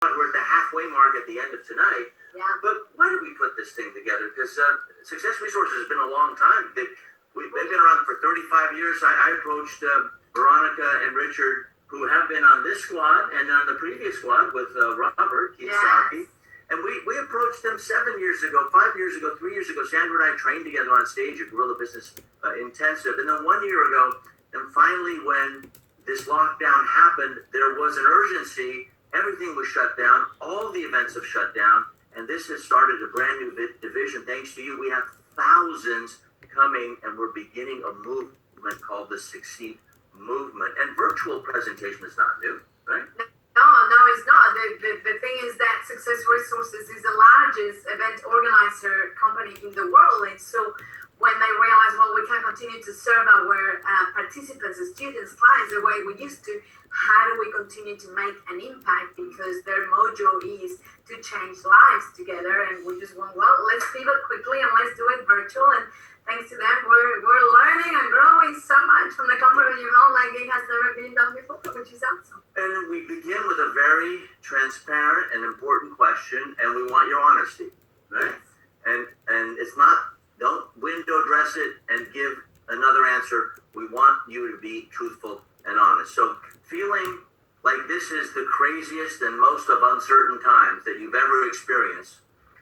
we're at the halfway mark at the end of tonight. Yeah. But why did we put this thing together? Because Success Resources has been a long time. They've been around for 35 years. I approached Veronica and Richard, who have been on this squad and on the previous squad with Robert Kiyosaki. Yes. And we approached them 7 years ago, 5 years ago, 3 years ago. Sandra and I trained together on stage at Guerrilla Business Intensive. And then 1 year ago, and finally when this lockdown happened, there was an urgency. Everything was shut down. All the events have shut down. And this has started a brand new division. Thanks to you, we have thousands coming, and we're beginning a movement called the Succeed Movement. And virtual presentation is not new, right? No, it's not. The thing is that Success Resources is the largest event organizer company in the world. And so when they realize, well, we can't continue to serve our participants, students, clients the way we used to, how do we continue to make an impact? Because their mojo is to change lives together. And we just want, well, let's pivot quickly and let's do it virtual. And thanks to them, we're learning and growing so much from the comfort of your home like it has never been done before, which is awesome. And we begin with a very transparent and important question, and we want your honesty, right? Yes. And it's not, don't window dress it and give another answer. We want you to be truthful and honest. So feeling like this is the craziest and most of uncertain times that you've ever experienced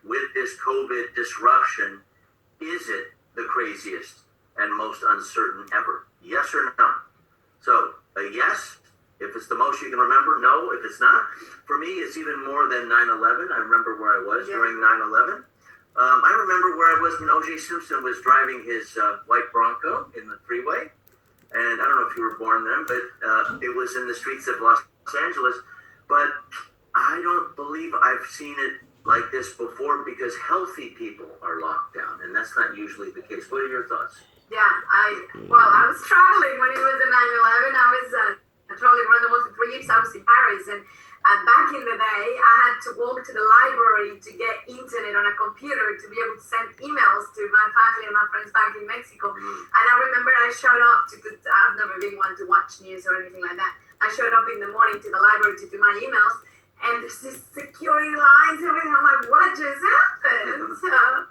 with this COVID disruption, is it the craziest and most uncertain ever? Yes or no? So a yes, if it's the most you can remember. No, if it's not. For me, it's even more than 9/11. I remember where I was during 9/11. I remember where I was when O.J. Simpson was driving his white Bronco in the freeway. And I don't know if you were born then, but it was in the streets of Los Angeles. But I don't believe I've seen it like this before, because healthy people are locked down, and that's not usually the case. What are your thoughts? Yeah, I was traveling when it was in 9/11. I was traveling around the world for 3 years. I was in Paris, and back in the day, I had to walk to the library to get internet on a computer to be able to send emails to my family and my friends back in Mexico. And I remember I showed up because I've never been one to watch news or anything like that. I showed up in the morning to the library to do my emails, and there's this security lines and everything. I'm like, what just happened? So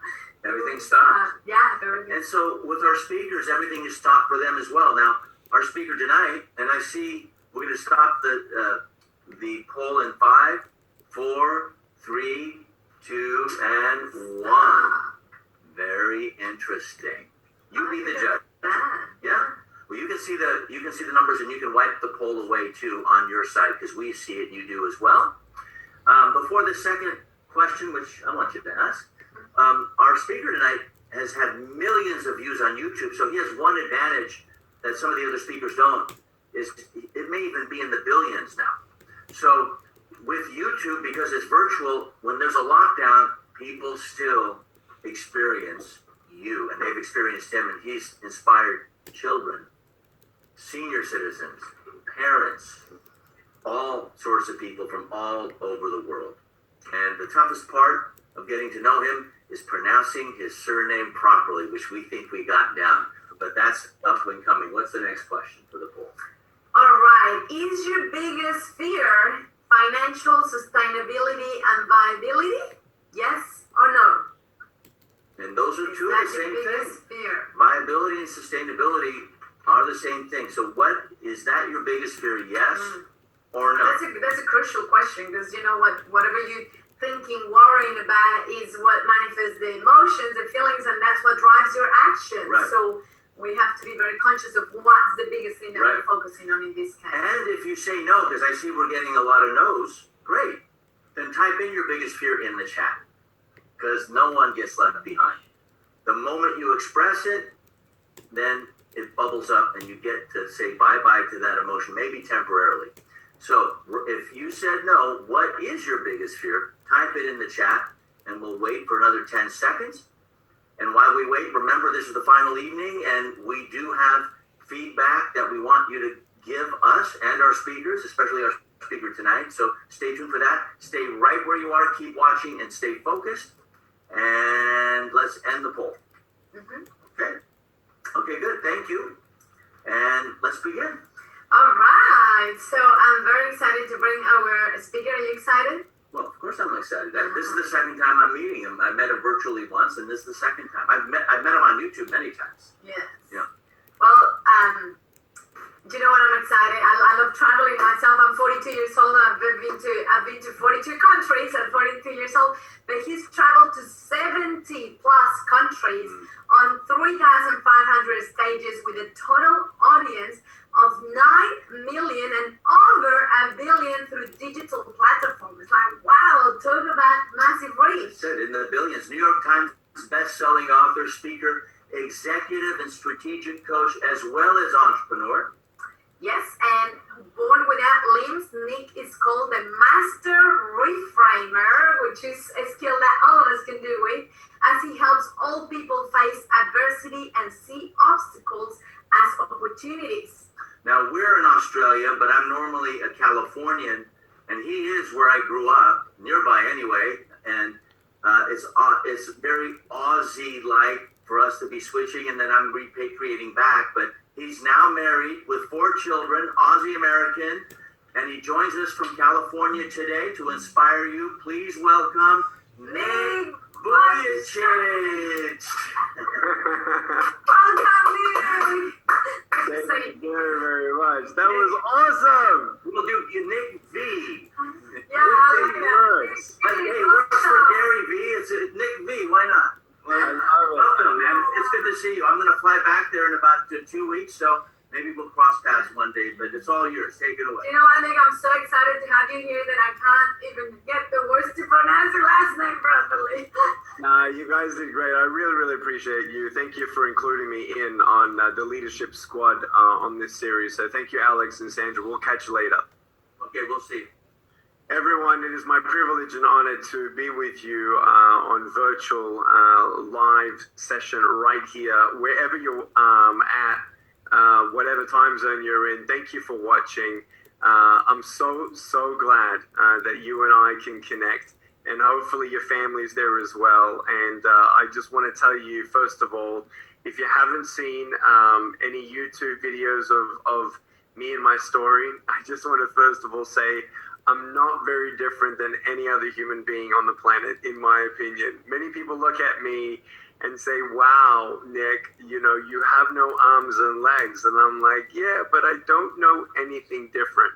everything stopped. Yeah, everything. And so with our speakers, everything is stopped for them as well. Now, our speaker tonight, and I see we're going to stop the poll in 5, 4, 3, 2, and 1. Very interesting. You be the judge. Yeah. Well, you can see the numbers, and you can wipe the poll away too on your side, because we see it, you do as well. Before the second question, which I want you to ask, our speaker tonight has had millions of views on YouTube, so he has one advantage that some of the other speakers don't, is it may even be in the billions now. So with YouTube, because it's virtual, when there's a lockdown, people still experience you, and they've experienced him, and he's inspired children, senior citizens, parents, all sorts of people from all over the world. And the toughest part of getting to know him is pronouncing his surname properly, which we think we got down. But that's up and coming. What's the next question for the poll? All right. Is your biggest fear financial sustainability and viability? Yes or no? And those are two of the same things. Fear? Viability and sustainability are the same thing. So what is that your biggest fear? Yes or no? That's a crucial question, because you know what? Whatever you thinking, worrying about is what manifests the emotions, the feelings, and that's what drives your actions. Right. So we have to be very conscious of what's the biggest thing that we're focusing on in this case. And if you say no, because I see we're getting a lot of no's, great. Then type in your biggest fear in the chat, because no one gets left behind. The moment you express it, then it bubbles up and you get to say bye-bye to that emotion, maybe temporarily. So if you said no, what is your biggest fear? Type it in the chat, and we'll wait for another 10 seconds. And while we wait, remember this is the final evening, and we do have feedback that we want you to give us and our speakers, especially our speaker tonight. So stay tuned for that. Stay right where you are, keep watching, and stay focused. And let's end the poll. Okay, good. Thank you. And let's begin. All right. So I'm very excited to bring our speaker. Are you excited? course I'm excited. This is the second time I'm meeting him. I met him virtually once, and this is the second time. I've met him on YouTube many times. Yes. Yeah. Well, do you know what? I'm excited. I love traveling myself. I'm 42 years old. I've been to 42 countries at 42 years old. But he's traveled to 70 plus countries on 3,500 stages with a total audience of 9 million and over a billion through digital platforms. Like, wow, talk about massive reach. Said in the billions. New York Times best-selling author, speaker, executive and strategic coach, as well as entrepreneur. Yes, and born without limbs, Nick is called the master reframer, which is a skill that all of us can do with, as he helps all people face adversity and see obstacles as opportunities. Now, we're in Australia, but I'm normally a Californian, and he is where I grew up, nearby anyway, and it's very Aussie-like for us to be switching, and then I'm repatriating back, but he's now married with 4 children, Aussie-American, and he joins us from California today to inspire you. Please welcome Nick Vujicic. Welcome, Nick. Thank you very, very much. That was awesome. We'll do Nick V. Yeah, I like that. Like, hey, works for Gary V. It's Nick V. Why not? I love it. Welcome, man. It's good to see you. I'm going to fly back there in about 2 weeks, so maybe we'll cross paths one day, but it's all yours. Take it away. You know what, Nick? I'm so excited to have you here that I can't even get the words to pronounce your last name properly. Nah, you guys did great. I really, really appreciate you. Thank you for including me in on the leadership squad on this series. So thank you, Alex and Sandra. We'll catch you later. Okay, we'll see. Everyone, it is my privilege and honor to be with you on virtual live session right here, wherever you're at, whatever time zone you're in. Thank you for watching. I'm so glad that you and I can connect, and hopefully your family's there as well. And I just want to tell you, first of all, if you haven't seen any YouTube videos of me and my story, I just want to first of all say, I'm not very different than any other human being on the planet, in my opinion. Many people look at me and say, wow, Nick, you know, you have no arms and legs. And I'm like, yeah, but I don't know anything different.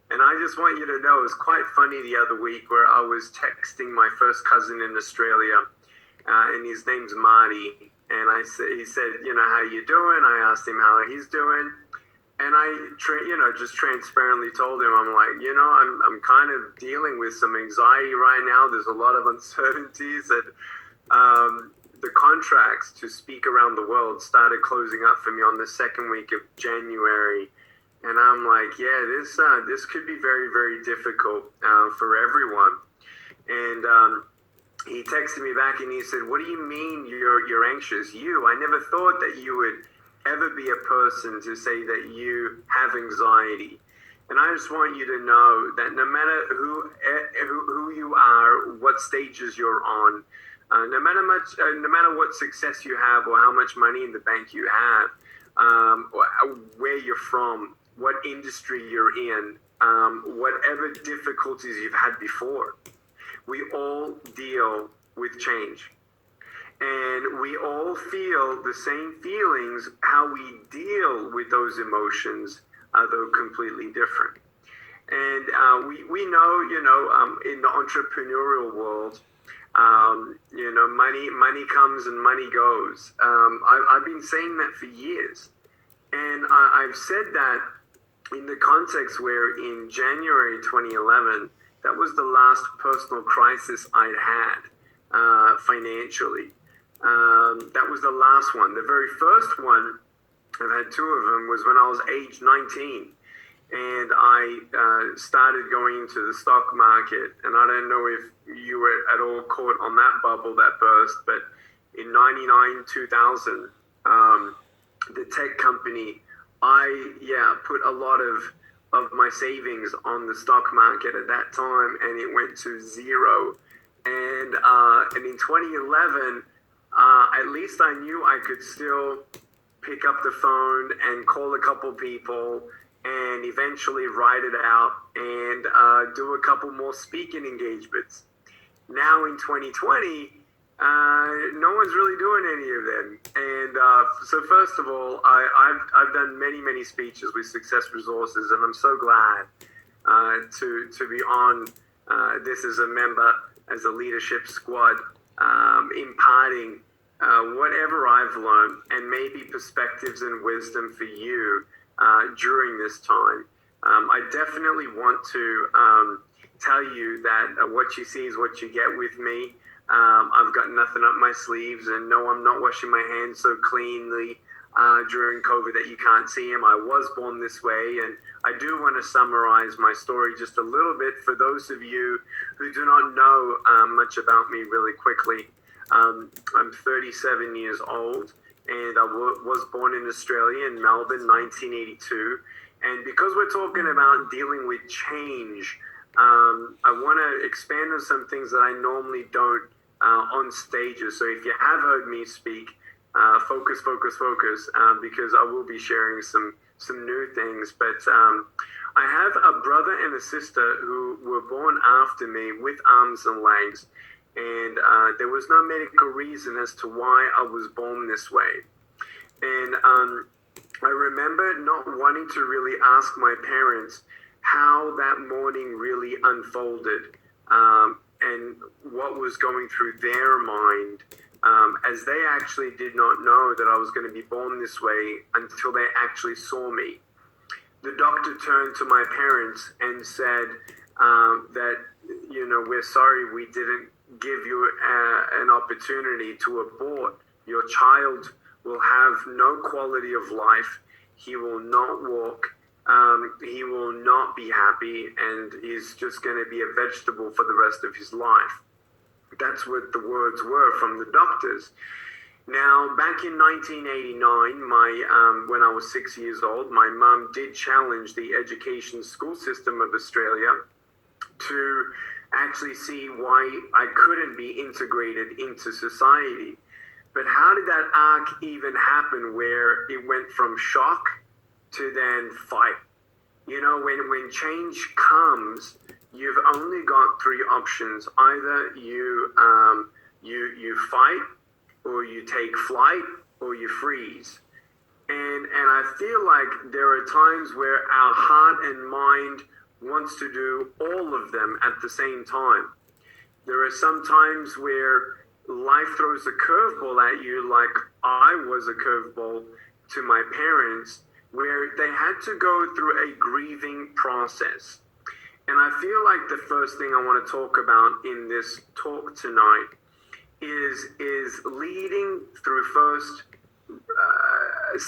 And I just want you to know, it was quite funny the other week where I was texting my first cousin in Australia, and his name's Marty. And he said, you know, how you doing? I asked him how he's doing. And I, just transparently told him, I'm like, you know, I'm kind of dealing with some anxiety right now. There's a lot of uncertainties, and the contracts to speak around the world started closing up for me on the second week of January. And I'm like, yeah, this could be very, very difficult for everyone. And he texted me back and he said, what do you mean you're anxious? I never thought that you would ever be a person to say that you have anxiety. And I just want you to know that no matter who you are, what stages you're on, no matter what success you have or how much money in the bank you have, or where you're from, what industry you're in, whatever difficulties you've had before, we all deal with change. And we all feel the same feelings. How we deal with those emotions are though completely different. And we know, in the entrepreneurial world, money comes and money goes. I've been saying that for years. And I've said that in the context where in January 2011, that was the last personal crisis I'd had financially. That was the last one. The very first one, I've had 2 of them, was when I was age 19. And I started going into the stock market. And I don't know if you were at all caught on that bubble that burst, but in 99, 2000, the tech company, I put a lot of my savings on the stock market at that time, and it went to 0. And in 2011, at least I knew I could still pick up the phone and call a couple people and eventually write it out and do a couple more speaking engagements. Now in 2020, no one's really doing any of them. And so first of all, I've done many speeches with Success Resources, and I'm so glad to be on this as a member, as a leadership squad, imparting whatever I've learned and maybe perspectives and wisdom for you during this time. I definitely want to tell you that what you see is what you get with me. I've got nothing up my sleeves, and no, I'm not washing my hands so cleanly during COVID that you can't see them. I was born this way, and I do want to summarize my story just a little bit for those of you who do not know much about me really quickly. I'm 37 years old, and I was born in Australia, in Melbourne, 1982. And because we're talking about dealing with change, I want to expand on some things that I normally don't on stages. So if you have heard me speak, focus, because I will be sharing some new things. But I have a brother and a sister who were born after me with arms and legs, and there was no medical reason as to why I was born this way. And I remember not wanting to really ask my parents how that morning really unfolded, and what was going through their mind, as they actually did not know that I was going to be born this way until they actually saw me. The doctor turned to my parents and said that, we're sorry we didn't give you an opportunity to abort. Your child will have no quality of life. He will not walk. He will not be happy, and he's just going to be a vegetable for the rest of his life. That's what the words were from the doctors. Now, back in 1989, when I was 6 years old, my mum did challenge the education school system of Australia to actually see why I couldn't be integrated into society. But how did that arc even happen where it went from shock to then fight? When change comes, you've only got three options. Either you fight, or you take flight, or you freeze. And I feel like there are times where our heart and mind wants to do all of them at the same time. There are some times where life throws a curveball at you, like I was a curveball to my parents, where they had to go through a grieving process. And I feel like the first thing I want to talk about in this talk tonight is leading through first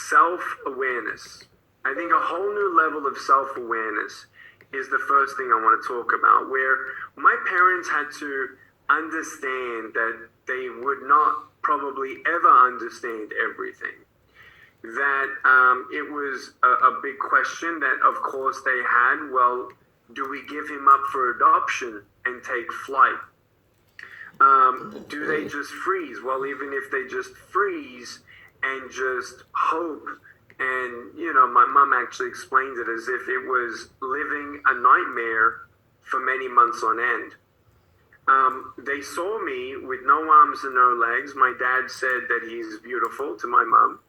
self-awareness. I think a whole new level of self-awareness is the first thing I want to talk about, where my parents had to understand that they would not probably ever understand everything. That it was a big question that, of course, they had. Well, do we give him up for adoption and take flight? Do they just freeze? Well, even if they just freeze and just hope, and, my mom actually explained it as if it was living a nightmare for many months on end. They saw me with no arms and no legs. My dad said that he's beautiful to my mom.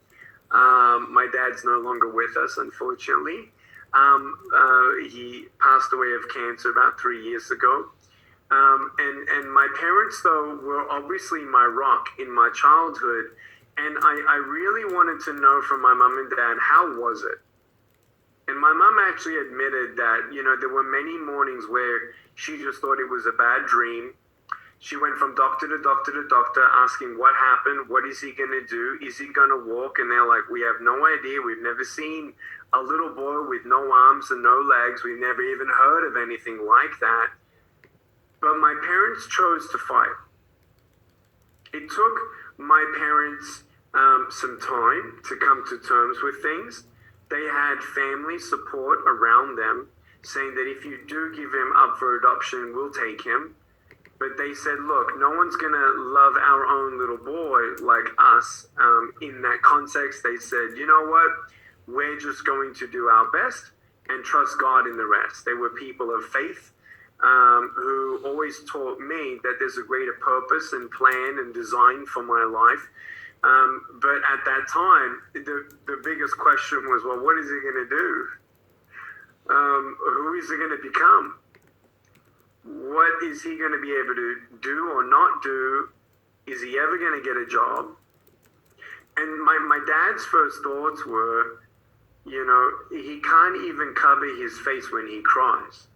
My dad's no longer with us, unfortunately. He passed away of cancer about 3 years ago. And my parents, though, were obviously my rock in my childhood. And I really wanted to know from my mom and dad, how was it? And my mom actually admitted that, there were many mornings where she just thought it was a bad dream. She went from doctor to doctor to doctor asking what happened, what is he going to do, is he going to walk? And they're like, we have no idea. We've never seen a little boy with no arms and no legs. We've never even heard of anything like that. But my parents chose to fight. It took my parents some time to come to terms with things. They had family support around them saying that if you do give him up for adoption, we'll take him. But they said, look, no one's going to love our own little boy like us. In that context, they said, you know what? We're just going to do our best, and trust God in the rest. They were people of faith who always taught me that there's a greater purpose and plan and design for my life. But at that time, the biggest question was, well, what is he going to do? Who is he going to become? What is he going to be able to do or not do? Is he ever going to get a job? And my dad's first thoughts were, you know, he can't even cover his face when he cries.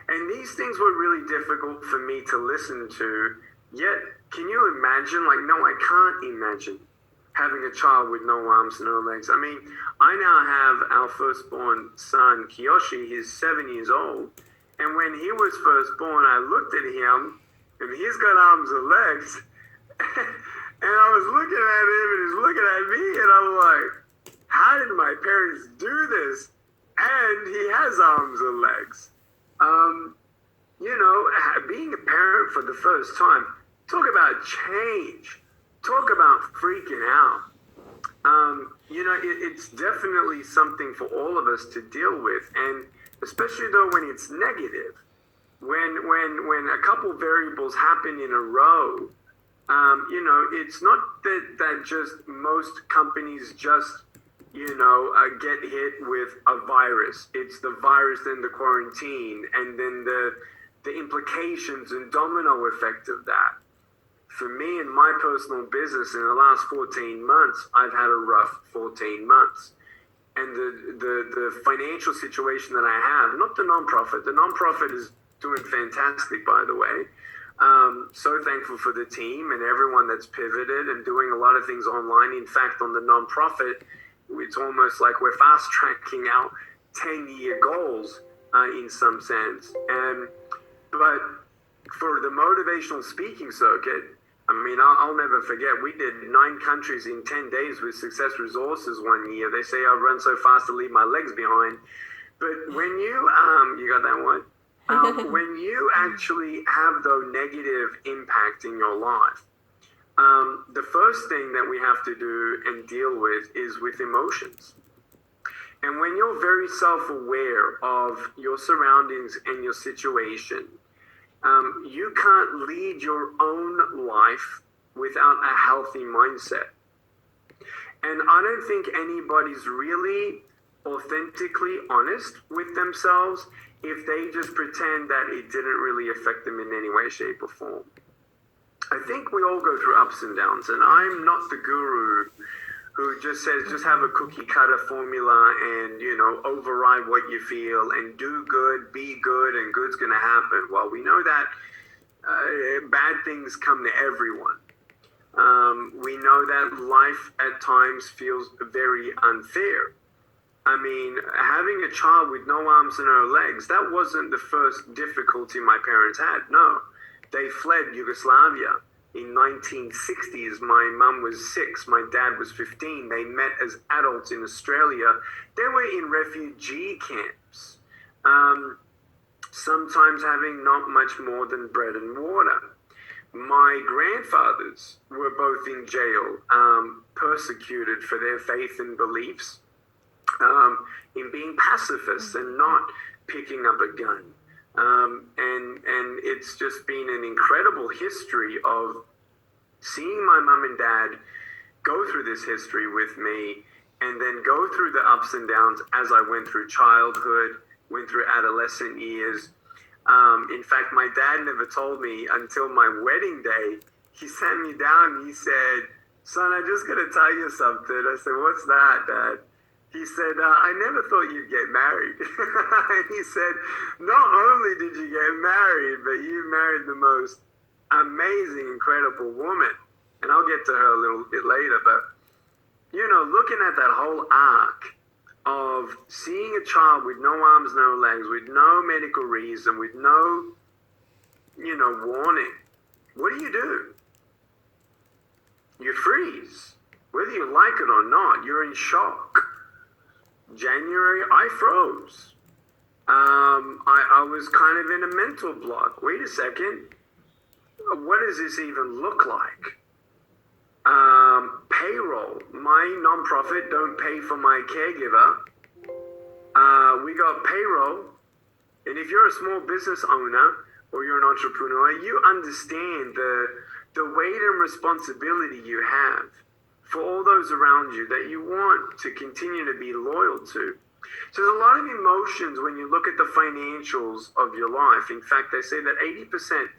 And these things were really difficult for me to listen to. Yet, can you imagine? Like, no, I can't imagine having a child with no arms, no legs. I mean, I now have our firstborn son, Kiyoshi. He's 7 years old. And when he was first born, I looked at him, and he's got arms and legs. And I was looking at him, and he's looking at me, and I'm like, how did my parents do this? And he has arms and legs. You know, being a parent for the first time, talk about change. Talk about freaking out. You know, it's definitely something for all of us to deal with, and especially though when it's negative, when a couple variables happen in a row. You know, it's not that just most companies just, you know, get hit with a virus. It's the virus, then the quarantine, and then the implications and domino effect of that. For me and my personal business in the last 14 months, I've had a rough 14 months. And the financial situation that I have, not the nonprofit is doing fantastic, by the way. So thankful for the team and everyone that's pivoted and doing a lot of things online. In fact, on the nonprofit, it's almost like we're fast tracking out 10-year goals in some sense. But for the motivational speaking circuit, I mean, I'll never forget, we did 9 countries in 10 days with Success Resources one year. They say I run so fast to leave my legs behind. But when you got that one? When you actually have the negative impact in your life, the first thing that we have to do and deal with is with emotions. And when you're very self-aware of your surroundings and your situation, you can't lead your own life without a healthy mindset. And I don't think anybody's really authentically honest with themselves if they just pretend that it didn't really affect them in any way, shape, or form. I think we all go through ups and downs, and I'm not the guru who just says just have a cookie cutter formula and, you know, override what you feel and do good, be good, and good's going to happen. Well, we know that bad things come to everyone. We know that life at times feels very unfair. I mean, having a child with no arms and no legs, that wasn't the first difficulty my parents had. No, they fled Yugoslavia in 1960s. My mum was 6, my dad was 15. They met as adults in Australia. They were in refugee camps, sometimes having not much more than bread and water. My grandfathers were both in jail, persecuted for their faith and beliefs, in being pacifists and not picking up a gun. And it's just been an incredible history of seeing my mum and dad go through this history with me and then go through the ups and downs as I went through childhood, went through adolescent years. In fact, my dad never told me until my wedding day. He sat me down and he said, "Son, I just got to tell you something." I said, "What's that, Dad?" He said, "I never thought you'd get married." And he said, "Not only did you get married, but you married the most amazing, incredible woman." And I'll get to her a little bit later. But, you know, looking at that whole arc of seeing a child with no arms, no legs, with no medical reason, with no, you know, warning, what do? You freeze. Whether you like it or not, you're in shock. January, I froze. I was kind of in a mental block. Wait a second. What does this even look like? Payroll. My nonprofit don't pay for my caregiver. We got payroll. And if you're a small business owner or you're an entrepreneur, you understand the weight and responsibility you have for all those around you that you want to continue to be loyal to. So there's a lot of emotions when you look at the financials of your life. In fact, they say that 80%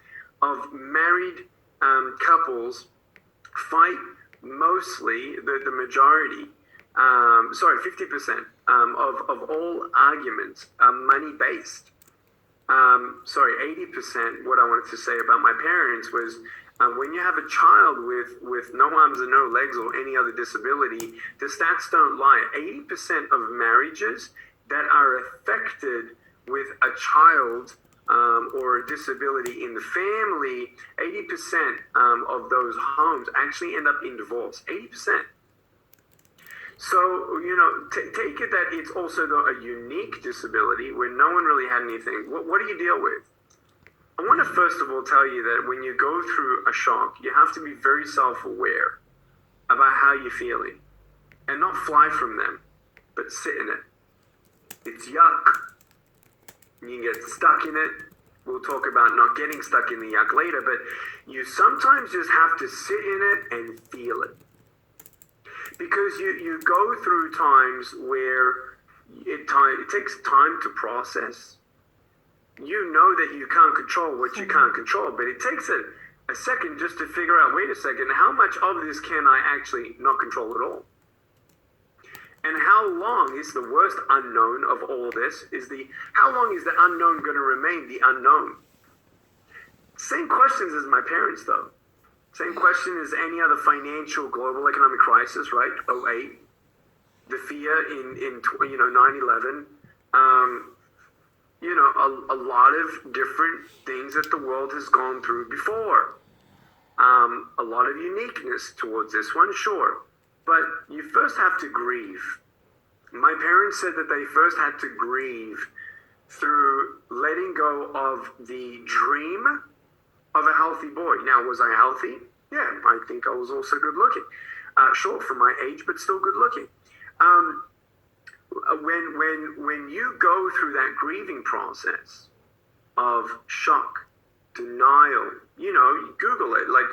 of married couples fight mostly, the majority, 50% of all arguments are money-based. 80%, what I wanted to say about my parents was when you have a child with no arms and no legs or any other disability, the stats don't lie. 80% of marriages that are affected with a child or a disability in the family, 80% of those homes actually end up in divorce. 80%. So, take it that it's also a unique disability where no one really had anything. What do you deal with? I want to first of all tell you that when you go through a shock, you have to be very self-aware about how you're feeling and not fly from them, but sit in it. It's yuck. You can get stuck in it. We'll talk about not getting stuck in the yuck later, but you sometimes just have to sit in it and feel it. Because you go through times where it takes time to process. You know that you can't control what you can't control, but it takes a second just to figure out, wait a second, how much of this can I actually not control at all? And how long is the worst unknown of all this? How long is the unknown going to remain the unknown? Same questions as my parents, though. Same question as any other financial global economic crisis, right? 2008, the fear in 9/11. A lot of different things that the world has gone through before. A lot of uniqueness towards this one, sure. But you first have to grieve. My parents said that they first had to grieve through letting go of the dream of a healthy boy. Now, was I healthy? Yeah, I think I was also good looking. Short for my age, but still good looking. When you go through that grieving process of shock, denial, you Google it. Like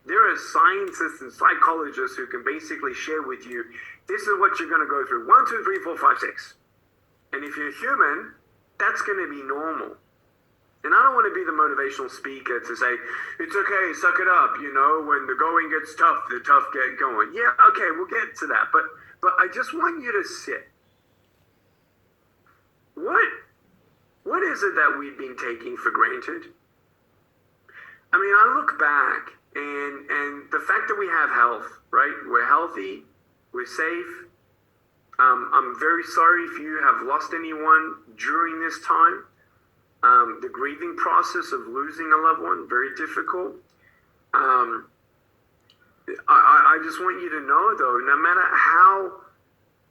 there are scientists and psychologists who can basically share with you, this is what you're going to go through. 1, 2, 3, 4, 5, 6. And if you're human, that's going to be normal. And I don't want to be the motivational speaker to say, it's okay, suck it up, when the going gets tough, the tough get going. Yeah, okay, we'll get to that. But I just want you to sit. What is it that we've been taking for granted? I mean, I look back and the fact that we have health, right? We're healthy, we're safe. I'm very sorry if you have lost anyone during this time. The grieving process of losing a loved one, very difficult. I just want you to know, though, no matter how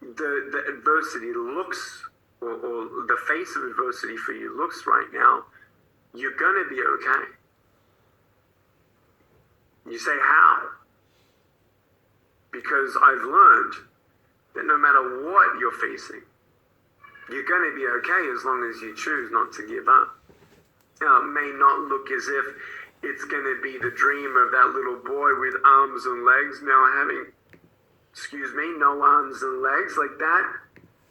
the adversity looks, or the face of adversity for you looks right now, you're going to be okay. You say, how? Because I've learned that no matter what you're facing, you're going to be okay as long as you choose not to give up. Now, it may not look as if it's going to be the dream of that little boy with arms and legs now having, no arms and legs like that.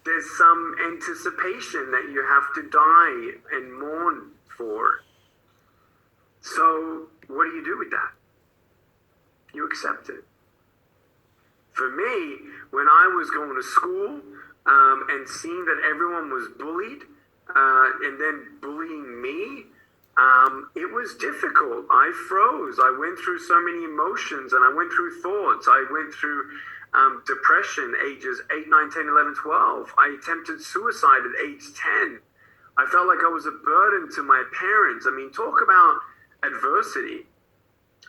There's some anticipation that you have to die and mourn for. So what do you do with that? You accept it. For me, when I was going to school and seeing that everyone was bullied and then bullying me, it was difficult. I froze. I went through so many emotions and I went through thoughts. I went through depression ages 8, 9, 10, 11, 12. I attempted suicide at age 10. I felt like I was a burden to my parents. I mean, talk about adversity.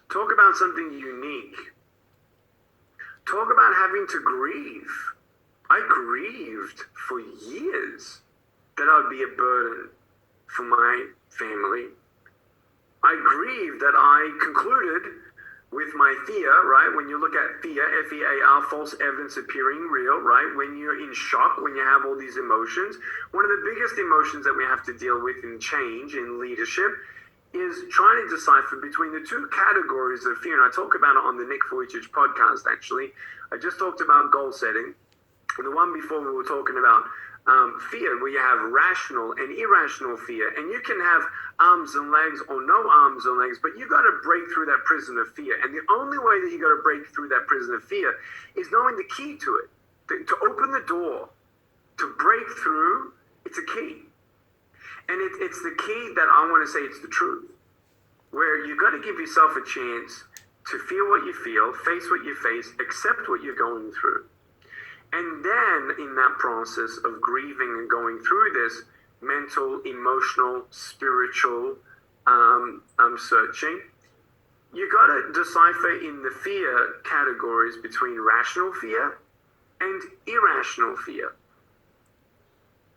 Talk about something unique. Talk about having to grieve. I grieved for years that I would be a burden for my family. I grieved that I concluded with my fear, right? When you look at fear, F-E-A-R, false evidence appearing real, right? When you're in shock, when you have all these emotions, one of the biggest emotions that we have to deal with in change, in leadership, is trying to decipher between the two categories of fear. And I talk about it on the Nick Vujicic podcast, actually. I just talked about goal setting. And the one before we were talking about fear, where you have rational and irrational fear. And you can have arms and legs or no arms and legs, but you got to break through that prison of fear. And the only way that you got to break through that prison of fear is knowing the key to it. To open the door, to break through, it's a key. And it's the key that I want to say it's the truth. Where you got to give yourself a chance to feel what you feel, face what you face, accept what you're going through. And then in that process of grieving and going through this mental, emotional, spiritual searching, you got to decipher in the fear categories between rational fear and irrational fear.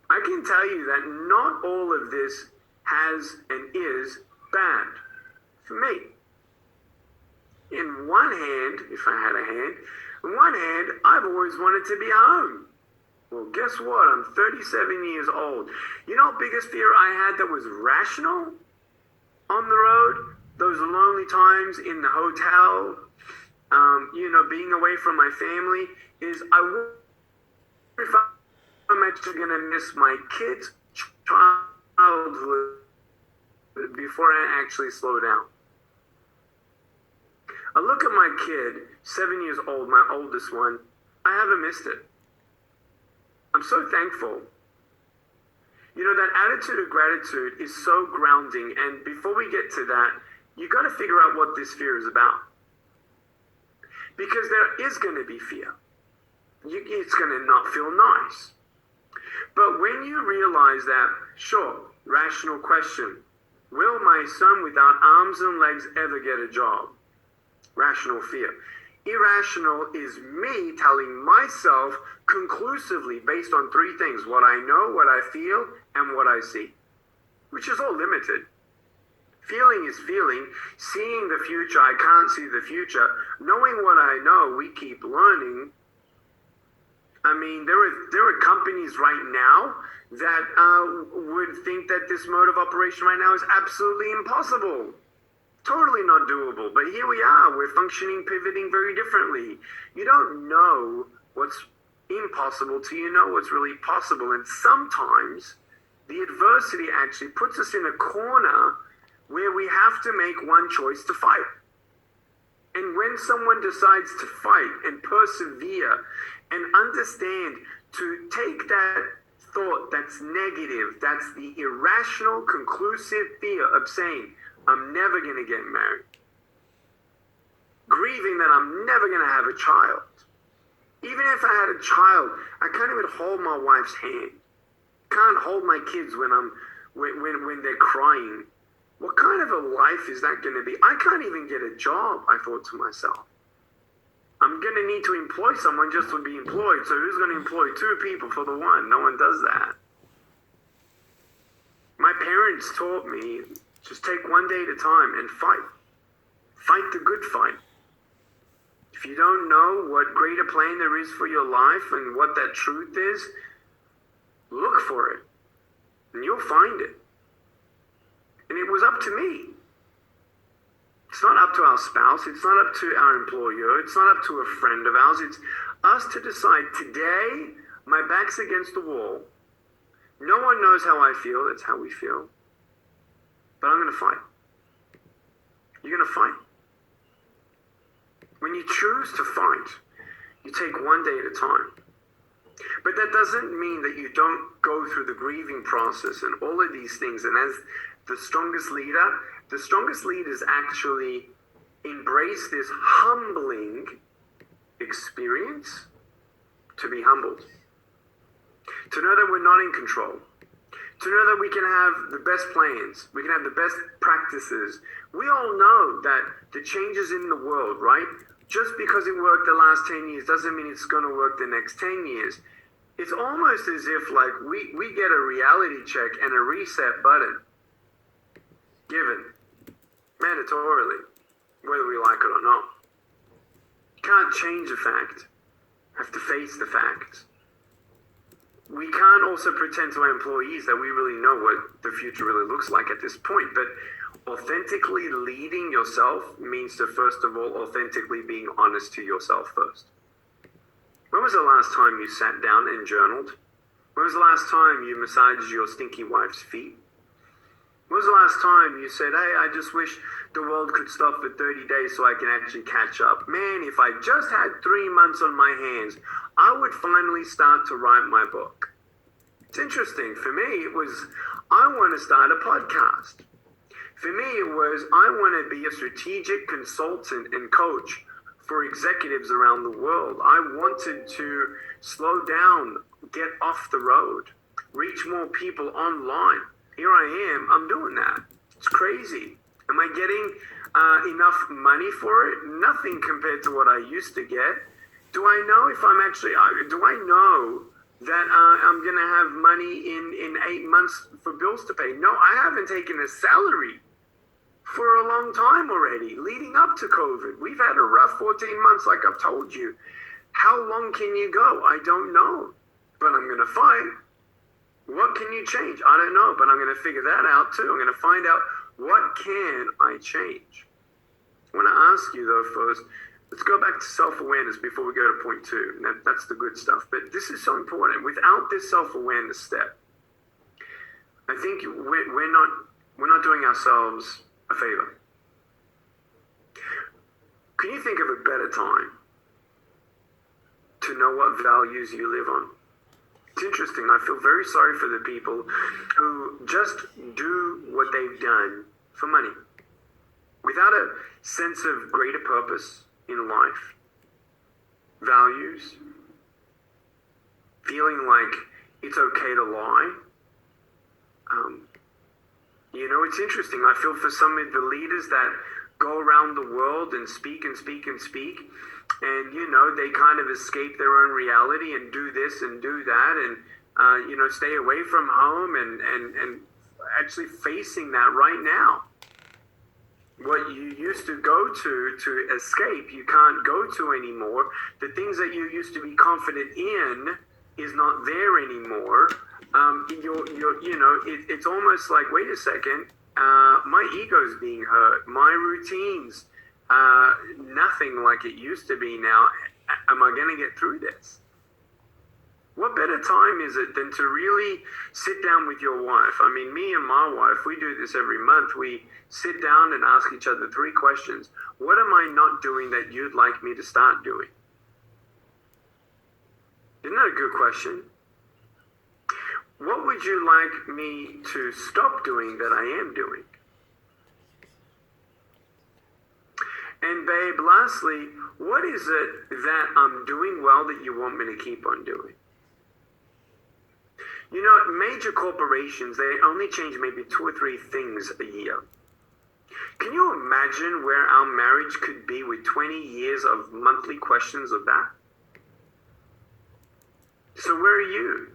I can tell you that not all of this has and is bad for me. In one hand, if I had a hand, in one hand, I've always wanted to be home. Well, guess what? I'm 37 years old. You know, biggest fear I had that was rational on the road? Those lonely times in the hotel, being away from my family, is I wonder if I'm actually going to miss my kids' childhood before I actually slow down. I look at my kid, 7 years old, my oldest one. I haven't missed it. I'm so thankful. You know, that attitude of gratitude is so grounding. And before we get to that, you got to figure out what this fear is about. Because there is going to be fear. It's going to not feel nice. But when you realize that, sure, rational question, will my son without arms and legs ever get a job? Rational fear. Irrational is me telling myself conclusively based on three things: what I know, what I feel, and what I see, which is all limited. Feeling is feeling. Seeing the future, I can't see the future. Knowing what I know, we keep learning. I mean, there are companies right now that would think that this mode of operation right now is absolutely impossible. Totally not doable. But here we are. We're functioning, pivoting very differently. You don't know what's impossible till you know what's really possible. And sometimes the adversity actually puts us in a corner where we have to make one choice to fight. And when someone decides to fight and persevere and understand to take that thought that's negative, that's the irrational, conclusive fear of saying, I'm never going to get married. Grieving that I'm never going to have a child. Even if I had a child, I can't even hold my wife's hand. Can't hold my kids when they're crying. What kind of a life is that going to be? I can't even get a job, I thought to myself. I'm going to need to employ someone just to be employed. So who's going to employ two people for the one? No one does that. My parents taught me, just take one day at a time and fight. Fight the good fight. If you don't know what greater plan there is for your life and what that truth is, look for it. And you'll find it. And it was up to me. It's not up to our spouse. It's not up to our employer. It's not up to a friend of ours. It's us to decide today, my back's against the wall. No one knows how I feel. That's how we feel. But I'm going to fight. You're going to fight. When you choose to fight, you take one day at a time. But that doesn't mean that you don't go through the grieving process and all of these things. And as the strongest leaders actually embrace this humbling experience to be humbled. To know that we're not in control. To know that we can have the best plans. We can have the best practices. We all know that the changes in the world, right? Just because it worked the last 10 years doesn't mean it's going to work the next 10 years. It's almost as if like we get a reality check and a reset button given mandatorily. whether we like it or not. You can't change the fact. You have to face the facts. We can't also pretend to our employees that we really know what the future really looks like at this point, but authentically leading yourself means to, first of all, authentically being honest to yourself first. When was the last time you sat down and journaled? When was the last time you massaged your stinky wife's feet? When was the last time you said, hey, I just wish the world could stop for 30 days so I can actually catch up? Man, if I just had 3 months on my hands, I would finally start to write my book. It's interesting. For me, it was, I want to start a podcast. For me, it was, I want to be a strategic consultant and coach for executives around the world. I wanted to slow down, get off the road, reach more people online. Here I am, I'm doing that. It's crazy. Am I getting enough money for it? Nothing compared to what I used to get. Do I know if I'm actually, do I know that I'm going to have money in 8 months for bills to pay? No, I haven't taken a salary for a long time already, leading up to COVID. We've had a rough 14 months, like I've told you. How long can you go? I don't know, but I'm going to fight. What can you change? I don't know, but I'm going to figure that out too. I'm going to find out, what can I change? I want to ask you though first, let's go back to self-awareness before we go to point 2. That's the good stuff. But this is so important. Without this self-awareness step, I think we're not doing ourselves a favor. Can you think of a better time to know what values you live on? It's interesting. I feel very sorry for the people who just do what they've done for money without a sense of greater purpose in life, values, feeling like it's okay to lie. It's interesting. I feel for some of the leaders that go around the world and speak and speak and speak, and they kind of escape their own reality and do this and do that, and stay away from home and actually facing that right now. What you used to go to escape, you can't go to anymore. The things that you used to be confident in is not there anymore. It's almost like, wait a second, my ego's being hurt. My routines, nothing like it used to be now. Am I going to get through this? What better time is it than to really sit down with your wife? I mean, me and my wife, we do this every month. We sit down and ask each other 3 questions. What am I not doing that you'd like me to start doing? Isn't that a good question? What would you like me to stop doing that I am doing? And babe, lastly, what is it that I'm doing well that you want me to keep on doing? Major corporations, they only change maybe 2 or 3 things a year. Can you imagine where our marriage could be with 20 years of monthly questions of that? So where are you?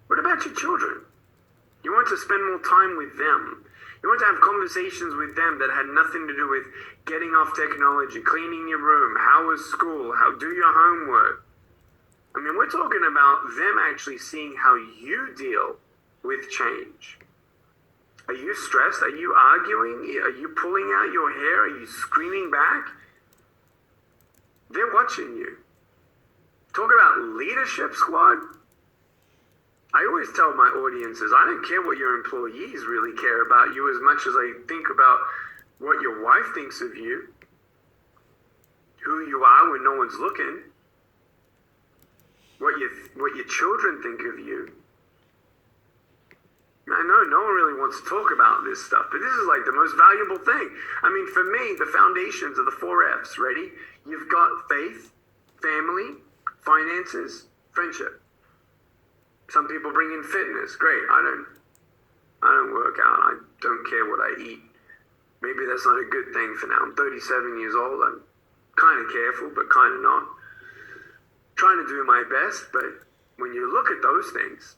What about your children? You want to spend more time with them. You want to have conversations with them that had nothing to do with getting off technology, cleaning your room, how was school, how do your homework. I mean, we're talking about them actually seeing how you deal with change. Are you stressed? Are you arguing? Are you pulling out your hair? Are you screaming back? They're watching you. Talk about leadership squad. I always tell my audiences, I don't care what your employees really care about you as much as I think about what your wife thinks of you, who you are when no one's looking, what your children think of you. I know no one really wants to talk about this stuff, but this is like the most valuable thing. I mean, for me, the foundations are the 4 F's. Ready? You've got faith, family, finances, friendship. Some people bring in fitness. Great. I don't work out. I don't care what I eat. Maybe that's not a good thing for now. I'm 37 years old. I'm kind of careful, but kind of not. Trying to do my best, but when you look at those things,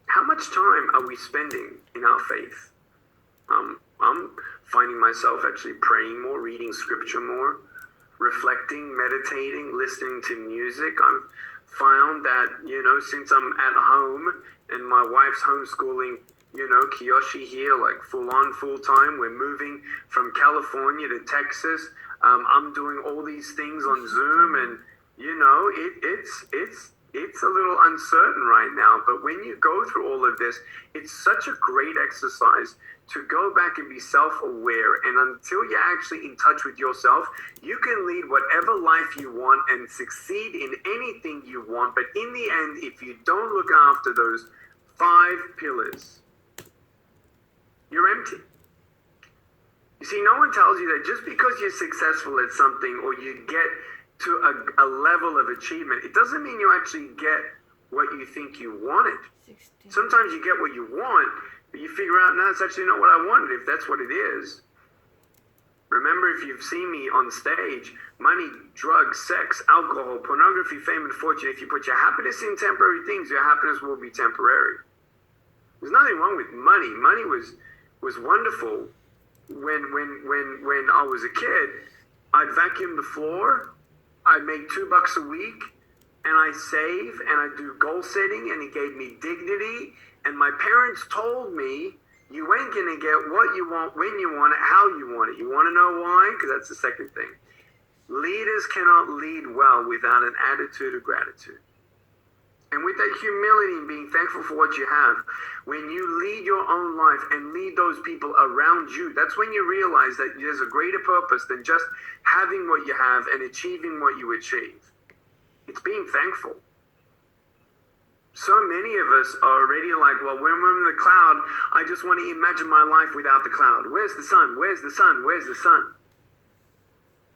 how much time are we spending in our faith? I'm finding myself actually praying more, reading scripture more, reflecting, meditating, listening to music. I've found that, since I'm at home and my wife's homeschooling, Kiyoshi here, like full on, full time. We're moving from California to Texas. I'm doing all these things on Zoom, and it's a little uncertain right now. But when you go through all of this, it's such a great exercise to go back and be self-aware. And until you're actually in touch with yourself, you can lead whatever life you want and succeed in anything you want. But in the end, if you don't look after those 5 pillars, you're empty. You see, no one tells you that just because you're successful at something or you get to a level of achievement, it doesn't mean you actually get what you think you wanted. 16. Sometimes you get what you want, but you figure out, no, it's actually not what I wanted, if that's what it is. Remember, if you've seen me on stage, money, drugs, sex, alcohol, pornography, fame, and fortune, if you put your happiness in temporary things, your happiness will be temporary. There's nothing wrong with money. Money was wonderful when I was a kid. I'd vacuum the floor, I'd make $2 a week, and I save, and I do goal setting, and it gave me dignity. And my parents told me, you ain't gonna get what you want, when you want it, how you want it. You wanna know why? Because that's the second thing. Leaders cannot lead well without an attitude of gratitude. And with that humility and being thankful for what you have, when you lead your own life and lead those people around you, that's when you realize that there's a greater purpose than just having what you have and achieving what you achieve. It's being thankful. So many of us are already like, well, when we're in the cloud, I just want to imagine my life without the cloud. Where's the sun? Where's the sun? Where's the sun?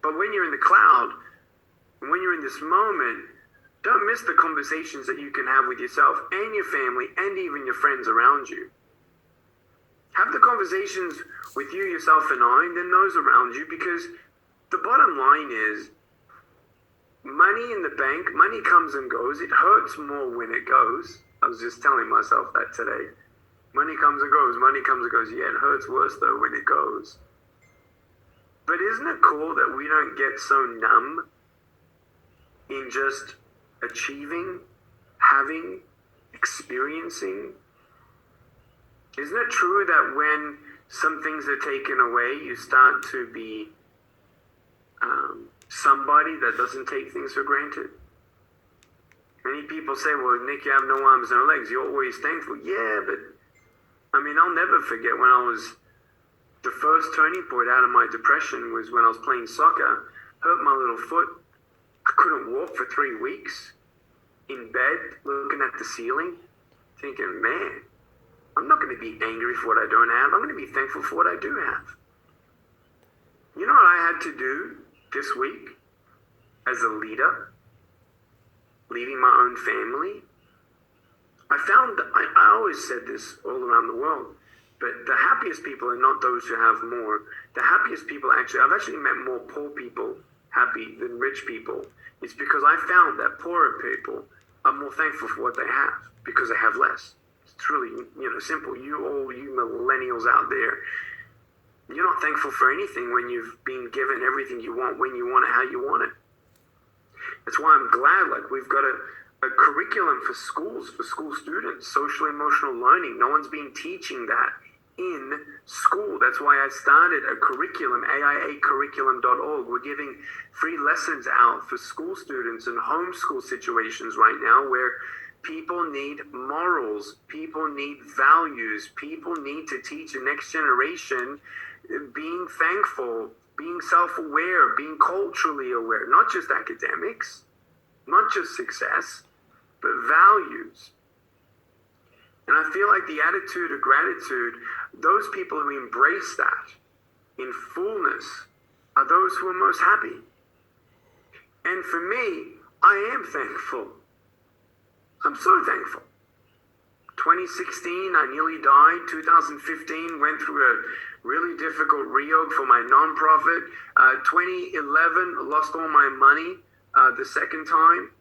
But when you're in the cloud, and when you're in this moment, don't miss the conversations that you can have with yourself and your family and even your friends around you. Have the conversations with you, yourself, and I, and then those around you, because the bottom line is, money in the bank, money comes and goes. It hurts more when it goes. I was just telling myself that today. Money comes and goes, money comes and goes. Yeah, it hurts worse though when it goes. But isn't it cool that we don't get so numb in just achieving, having, experiencing? Isn't it true that when some things are taken away, you start to be somebody that doesn't take things for granted? Many people say, well, Nick, you have no arms, no legs. You're always thankful. Yeah, but I mean, I'll never forget when the first turning point out of my depression was when I was playing soccer, hurt my little foot. I couldn't walk for 3 weeks, in bed, looking at the ceiling, thinking, man, I'm not going to be angry for what I don't have. I'm going to be thankful for what I do have. You know what I had to do this week as a leader, leading my own family? I always said this all around the world, but the happiest people are not those who have more. The happiest people I've actually met more poor people happy than rich people. It's because I found that poorer people are more thankful for what they have because they have less. It's truly, simple. You millennials out there, you're not thankful for anything when you've been given everything you want, when you want it, how you want it. That's why I'm glad, we've got a curriculum for schools, for school students, social emotional learning. No one's been teaching that in school. That's why I started a curriculum, aiacurriculum.org. We're giving free lessons out for school students in homeschool situations right now where people need morals, people need values, people need to teach the next generation being thankful, being self-aware, being culturally aware, not just academics, not just success, but values. And I feel like the attitude of gratitude, those people who embrace that in fullness are those who are most happy. And for me, I am thankful. I'm so thankful. 2016, I nearly died. 2015, went through a really difficult reorg for my nonprofit. 2011, lost all my money the second time.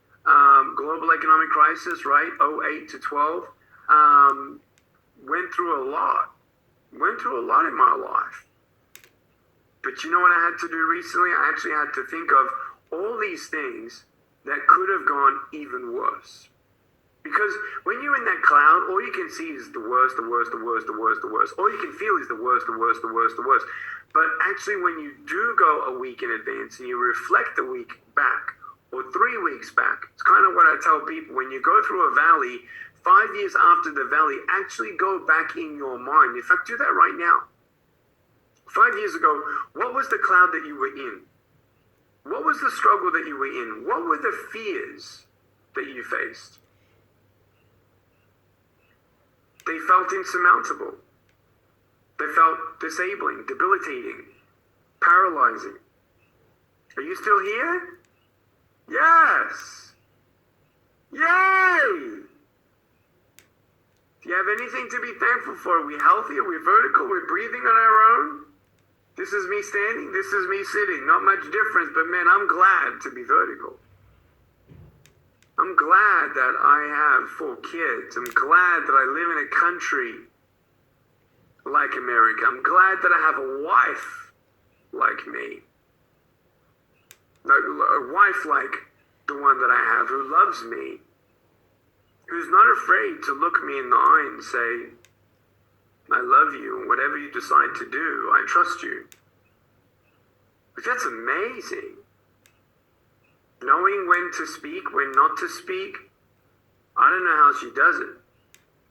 Global economic crisis, right? 08 to 12. Went through a lot in my life. But you know what I had to do recently? I actually had to think of all these things that could have gone even worse. Because when you're in that cloud, all you can see is the worst, the worst, the worst, the worst, the worst. All you can feel is the worst, the worst, the worst, the worst. But actually, when you do go a week in advance and you reflect a week back or 3 weeks back, it's kind of what I tell people. When you go through a valley, 5 years after the valley, actually go back in your mind. In fact, do that right now. 5 years ago, what was the cloud that you were in? What was the struggle that you were in? What were the fears that you faced? They felt insurmountable. They felt disabling, debilitating, paralyzing. Are you still here? Yes. Yay! Do you have anything to be thankful for? Are we healthy? Are we vertical? We're breathing on our own? This is me standing. This is me sitting. Not much difference, but man, I'm glad to be vertical. I'm glad that I have 4 kids. I'm glad that I live in a country like America. I'm glad that I have a wife like me. A wife like the one that I have who loves me, who's not afraid to look me in the eye and say, I love you, and whatever you decide to do, I trust you. But that's amazing. Knowing when to speak, when not to speak. I don't know how she does it,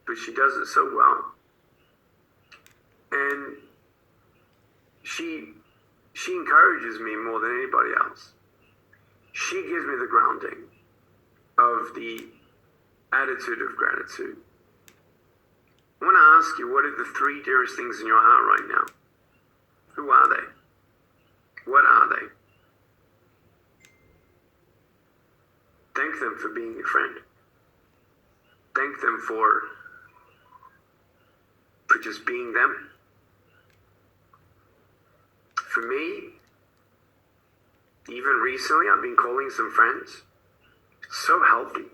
but she does it so well. And she encourages me more than anybody else. She gives me the grounding of the attitude of gratitude. I want to ask you, what are the 3 dearest things in your heart right now? Who are they? What are they? Thank them for being your friend. Thank them for just being them. For me, even recently, I've been calling some friends. It's so healthy.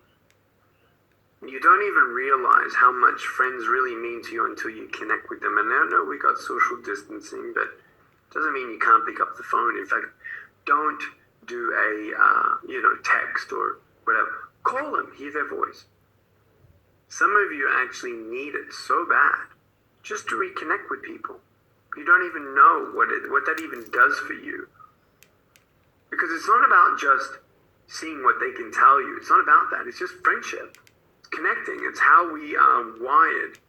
You don't even realize how much friends really mean to you until you connect with them. And I know we got social distancing, but it doesn't mean you can't pick up the phone. In fact, don't do a text or whatever. Call them, hear their voice. Some of you actually need it so bad just to reconnect with people. You don't even know what that even does for you. Because it's not about just seeing what they can tell you. It's not about that. It's just friendship. It's connecting. It's how we are wired.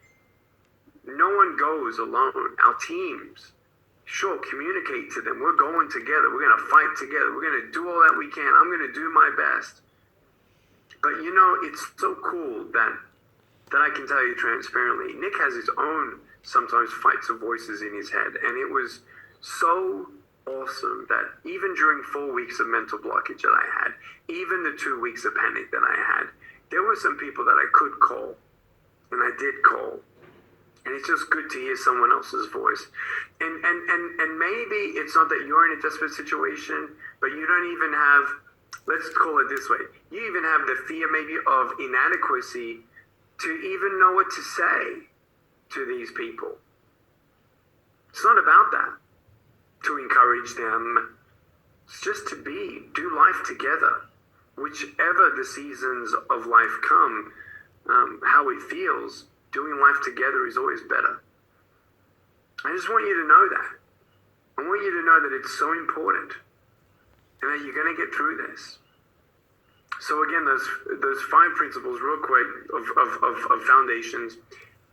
No one goes alone. Our teams, sure, communicate to them. We're going together. We're going to fight together. We're going to do all that we can. I'm going to do my best. But it's so cool that I can tell you transparently, Nick has his own sometimes fights of voices in his head. And it was so awesome that even during 4 weeks of mental blockage that I had, even the 2 weeks of panic that I had, there were some people that I could call. And I did call. And it's just good to hear someone else's voice. And maybe it's not that you're in a desperate situation, but you don't even have, let's call it this way, you even have the fear maybe of inadequacy to even know what to say to these people. It's not about that, to encourage them. It's just to do life together. Whichever the seasons of life come, how it feels, doing life together is always better. I just want you to know that. I want you to know that it's so important and that you're going to get through this. So again, those 5 principles real quick of foundations: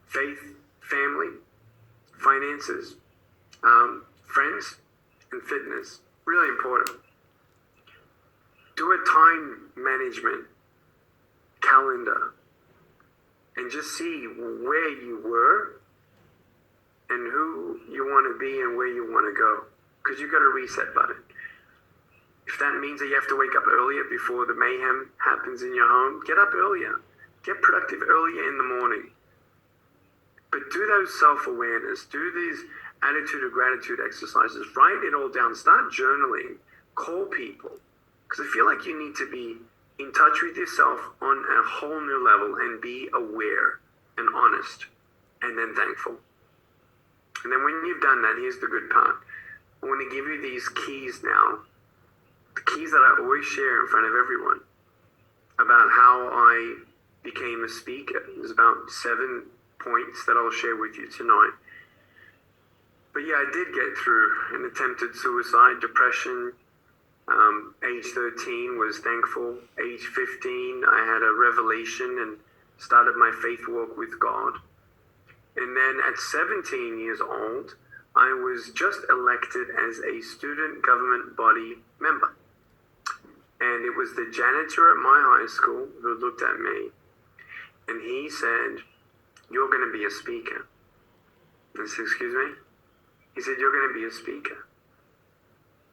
faith, family, finances, friends, and fitness. Really important. Do a time management calendar and just see where you were and who you want to be and where you want to go. Because you've got a reset button. If that means that you have to wake up earlier before the mayhem happens in your home, get up earlier. Get productive earlier in the morning. But do those self-awareness. Do these attitude of gratitude exercises. Write it all down. Start journaling. Call people. Because I feel like you need to be in touch with yourself on a whole new level and be aware and honest and then thankful. And then when you've done that, here's the good part. I want to give you these keys now, the keys that I always share in front of everyone, about how I became a speaker. There's about 7 points that I'll share with you tonight. But yeah, I did get through an attempted suicide, depression. Age 13 was thankful. Age 15, I had a revelation and started my faith walk with God. And then at 17 years old, I was just elected as a student government body member. And it was the janitor at my high school who looked at me and he said, "You're going to be a speaker." I said, "Excuse me?" He said, "You're going to be a speaker."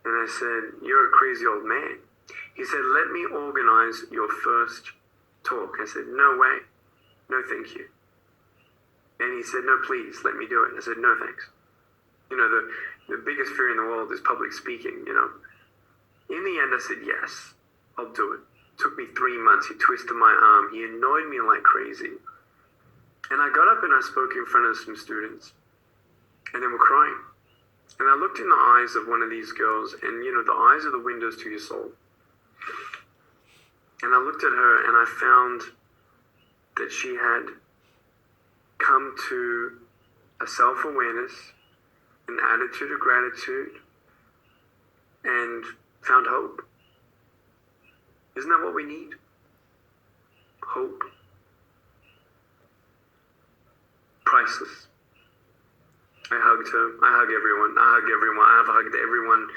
And I said, "You're a crazy old man." He said, "Let me organize your first talk." I said, "No way. No, thank you." And he said, "No, please, let me do it." I said, "No, thanks." You know, the biggest fear in the world is public speaking, you know. In the end, I said, "Yes, I'll do it." It took me 3 months. He twisted my arm. He annoyed me like crazy. And I got up and I spoke in front of some students. And they were crying. And I looked in the eyes of one of these girls, and you know, the eyes are the windows to your soul. And I looked at her and I found that she had come to a self-awareness, an attitude of gratitude, and found hope. Isn't that what we need? Hope. Priceless. I hugged her. I hug everyone. I've hugged everyone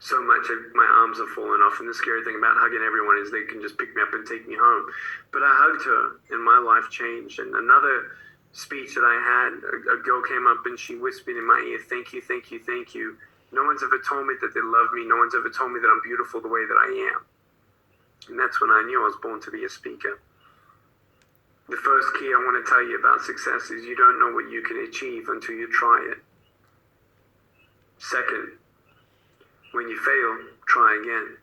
so much my arms have fallen off. And the scary thing about hugging everyone is they can just pick me up and take me home. But I hugged her and my life changed. And another speech that I had, a girl came up and she whispered in my ear, "Thank you, thank you, thank you. No one's ever told me that they love me. No one's ever told me that I'm beautiful the way that I am." And that's when I knew I was born to be a speaker. The first key I want to tell you about success is you don't know what you can achieve until you try it. Second, when you fail, try again.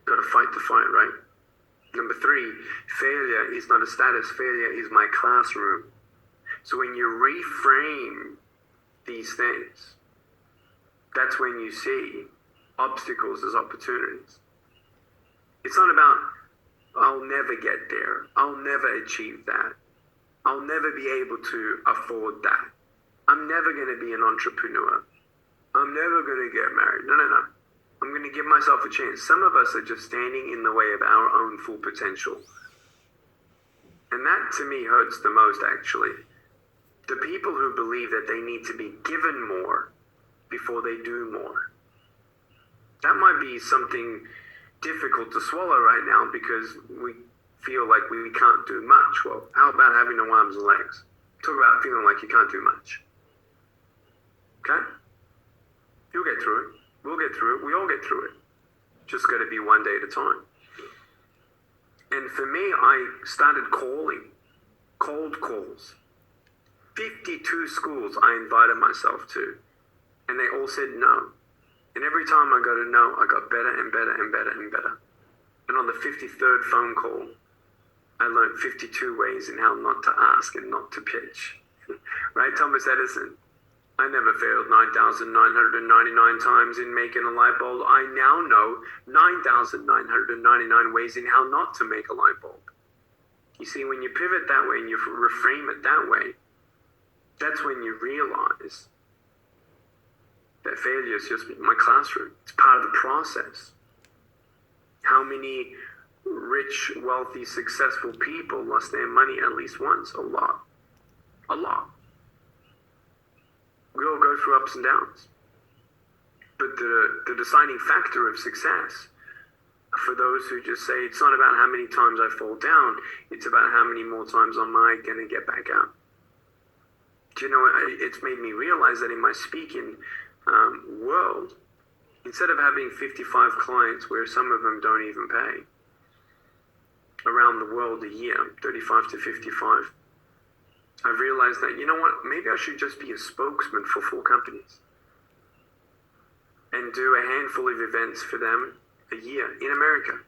Got to fight the fight, right? Number 3, failure is not a status. Failure is my classroom. So when you reframe these things, that's when you see obstacles as opportunities. It's not about, "I'll never get there. I'll never achieve that. I'll never be able to afford that. I'm never going to be an entrepreneur. I'm never going to get married." No. I'm going to give myself a chance. Some of us are just standing in the way of our own full potential. And that to me hurts the most, actually. The people who believe that they need to be given more before they do more. That might be something difficult to swallow right now because we feel like we can't do much. Well, how about having no arms and legs? Talk about feeling like you can't do much. Okay? You'll get through it. We'll get through it. We all get through it. Just got to be one day at a time. And for me, I started calling. Cold calls. 52 schools I invited myself to. And they all said no. And every time I got a no, I got better and better and better and better. And on the 53rd phone call, I learned 52 ways in how not to ask and not to pitch. Right, Thomas Edison? I never failed 9,999 times in making a light bulb. I now know 9,999 ways in how not to make a light bulb. You see, when you pivot that way and you reframe it that way, that's when you realize that failure is just my classroom. It's part of the process. How many rich, wealthy, successful people lost their money at least once? A lot. A lot. We all go through ups and downs. But the deciding factor of success, for those who just say it's not about how many times I fall down, it's about how many more times am I going to get back up. Do you know, it's made me realize that in my speaking world, instead of having 55 clients where some of them don't even pay, around the world a year, 35 to 55, I've realized that, you know what, maybe I should just be a spokesman for 4 companies and do a handful of events for them a year in America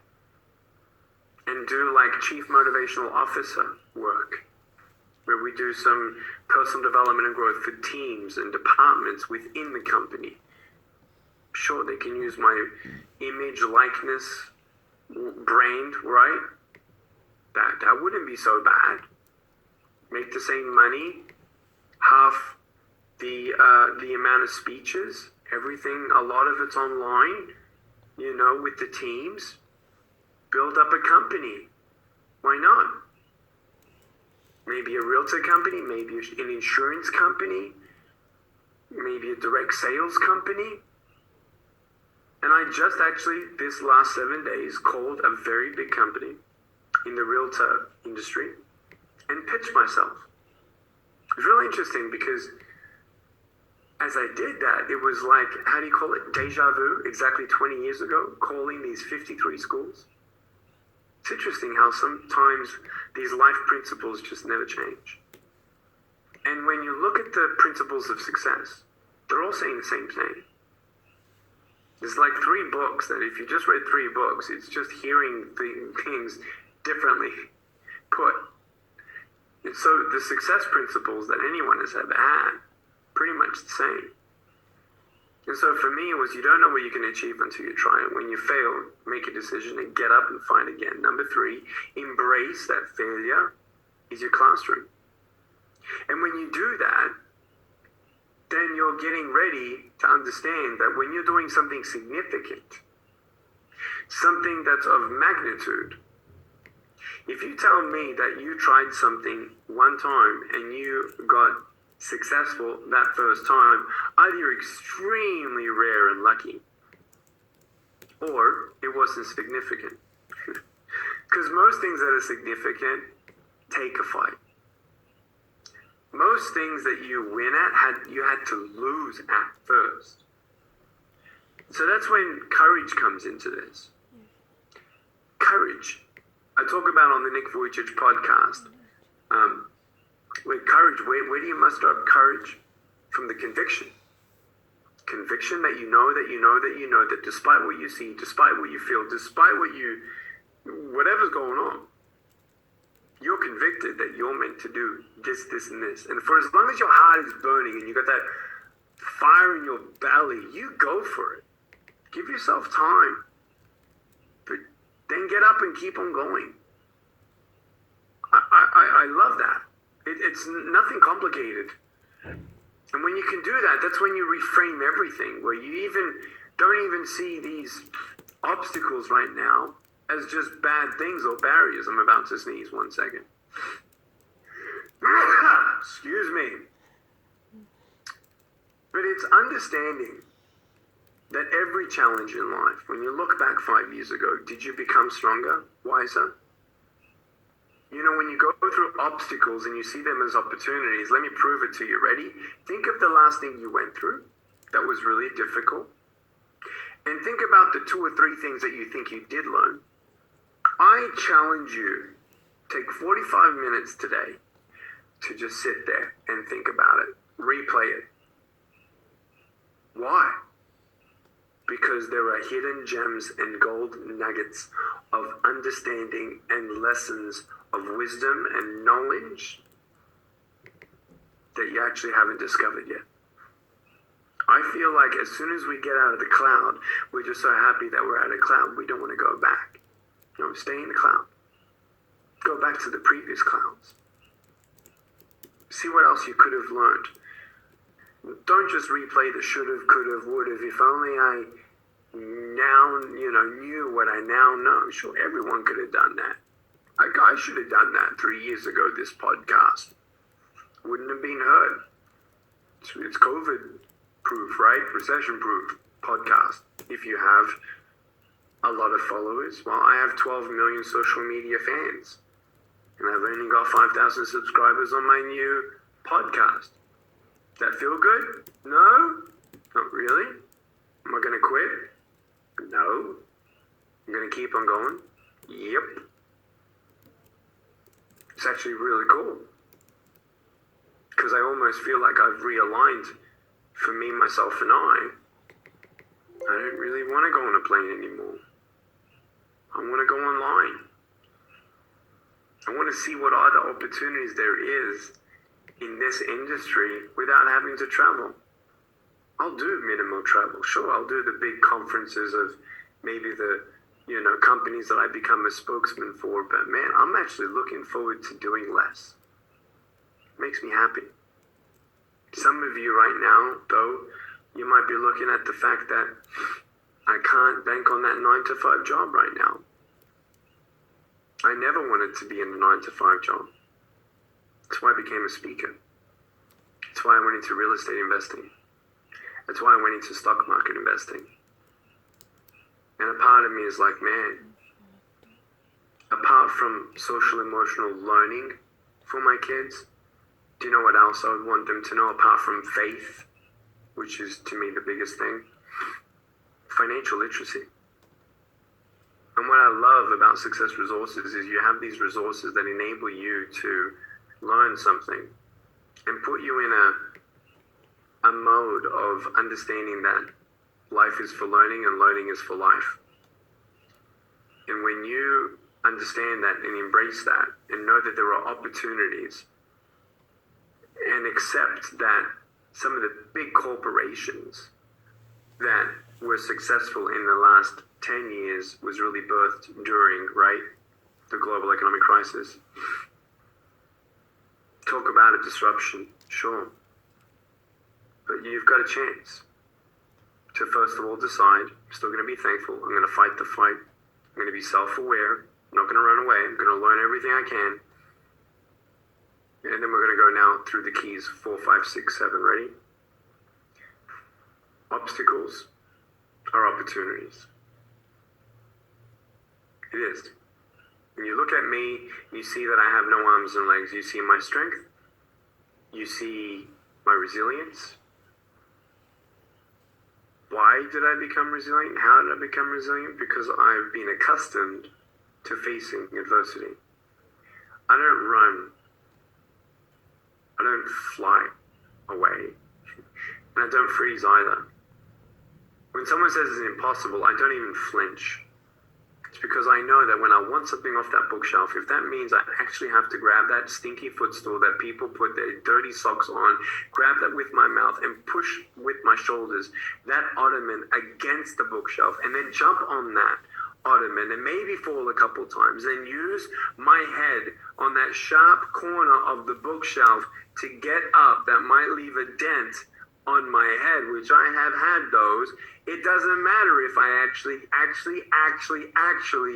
and do like chief motivational officer work where we do some personal development and growth for teams and departments within the company Sure, they can use my image, likeness, brand, right? That wouldn't be so bad. Make the same money, half the amount of speeches, everything, a lot of it's online, with the teams. Build up a company. Why not? Maybe a realtor company, maybe an insurance company, maybe a direct sales company. And I just actually, this last 7 days, called a very big company in the realtor industry and pitched myself. It was really interesting because as I did that, it was like, how do you call it? Deja vu, exactly 20 years ago, calling these 53 schools. It's interesting how sometimes these life principles just never change. And when you look at the principles of success, they're all saying the same thing. There's like 3 books that if you just read 3 books, it's just hearing things differently put. And so the success principles that anyone has ever had, pretty much the same. And so for me, it was, you don't know what you can achieve until you try it. When you fail, make a decision and get up and fight again. Number 3, embrace that failure is your classroom. And when you do that, then you're getting ready to understand that when you're doing something significant, something that's of magnitude, if you tell me that you tried something one time and you got successful that first time, either you're extremely rare and lucky, or it wasn't significant. Because most things that are significant take a fight. Most things that you win at, you had to lose at first. So that's when courage comes into this. Courage. I talk about on the Nick Vujicic podcast. With courage, where do you muster up courage? From the conviction. Conviction that you know that despite what you see, despite what you feel, despite whatever's going on, you're convicted that you're meant to do this, and this. And for as long as your heart is burning and you got that fire in your belly, you go for it. Give yourself time. But then get up and keep on going. I love that. It's nothing complicated. And when you can do that, that's when you reframe everything, where you don't even see these obstacles right now as just bad things or barriers. I'm about to sneeze, 1 second. Excuse me. But it's understanding that every challenge in life, when you look back 5 years ago, did you become stronger, wiser? When you go through obstacles and you see them as opportunities, let me prove it to you. Ready? Think of the last thing you went through that was really difficult. And think about the 2 or 3 things that you think you did learn. I challenge you, take 45 minutes today to just sit there and think about it. Replay it. Why? Because there are hidden gems and gold nuggets of understanding and lessons of wisdom and knowledge that you actually haven't discovered yet. I feel like as soon as we get out of the cloud, we're just so happy that we're out of the cloud, we don't want to go back. Stay in the cloud. Go back to the previous clouds. See what else you could have learned. Don't just replay the should have, could have, would have. If only I now, knew what I now know. Sure, everyone could have done that. I should have done that 3 years ago, this podcast. Wouldn't have been heard. It's COVID-proof, right? Recession-proof podcast. If you have a lot of followers. Well, I have 12 million social media fans. And I've only got 5,000 subscribers on my new podcast. Does that feel good? No? Not really? Am I going to quit? No. I'm going to keep on going? Yep. It's actually really cool. Because I almost feel like I've realigned for me, myself, and I don't really want to go on a plane anymore. I want to go online. I want to see what other opportunities there is in this industry without having to travel. I'll do minimal travel. Sure, I'll do the big conferences of maybe the, companies that I become a spokesman for. But man, I'm actually looking forward to doing less. It makes me happy. Some of you right now, though, you might be looking at the fact that I can't bank on that 9-to-5 job right now. I never wanted to be in a 9-to-5 job. That's why I became a speaker. That's why I went into real estate investing. That's why I went into stock market investing. And a part of me is like, man, apart from social emotional learning for my kids, do you know what else I would want them to know apart from faith, which is to me the biggest thing? Financial literacy. And what I love about Success Resources is you have these resources that enable you to learn something and put you in a mode of understanding that life is for learning and learning is for life. And when you understand that and embrace that and know that there are opportunities and accept that some of the big corporations that were successful in the last 10 years was really birthed during, right, the global economic crisis. Talk about a disruption, sure. But you've got a chance to first of all decide, I'm still going to be thankful, I'm going to fight the fight, I'm going to be self-aware, I'm not going to run away, I'm going to learn everything I can. And then we're going to go now through the keys, 4, 5, 6, 7, ready? Obstacles are opportunities. It is. When you look at me, you see that I have no arms and legs. You see my strength. You see my resilience. Why did I become resilient? How did I become resilient? Because I've been accustomed to facing adversity. I don't run. I don't fly away. And I don't freeze either. When someone says it's impossible, I don't even flinch. It's because I know that when I want something off that bookshelf, if that means I actually have to grab that stinky footstool that people put their dirty socks on, grab that with my mouth and push with my shoulders that ottoman against the bookshelf and then jump on that ottoman and maybe fall a couple times and use my head on that sharp corner of the bookshelf to get up that might leave a dent on my head, which I have had those. It doesn't matter if I actually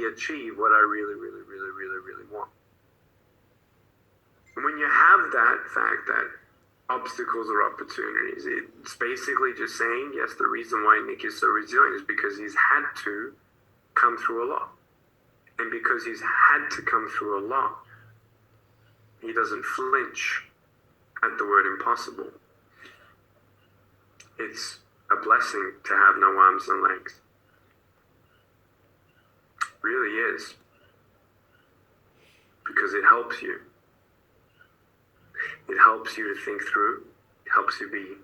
achieve what I really want. And when you have that fact that obstacles are opportunities, it's basically just saying, yes, the reason why Nick is so resilient is because he's had to come through a lot. And because he's had to come through a lot, he doesn't flinch at the word impossible. It's a blessing to have no arms and legs. It really is. Because it helps you. It helps you to think through. It helps you be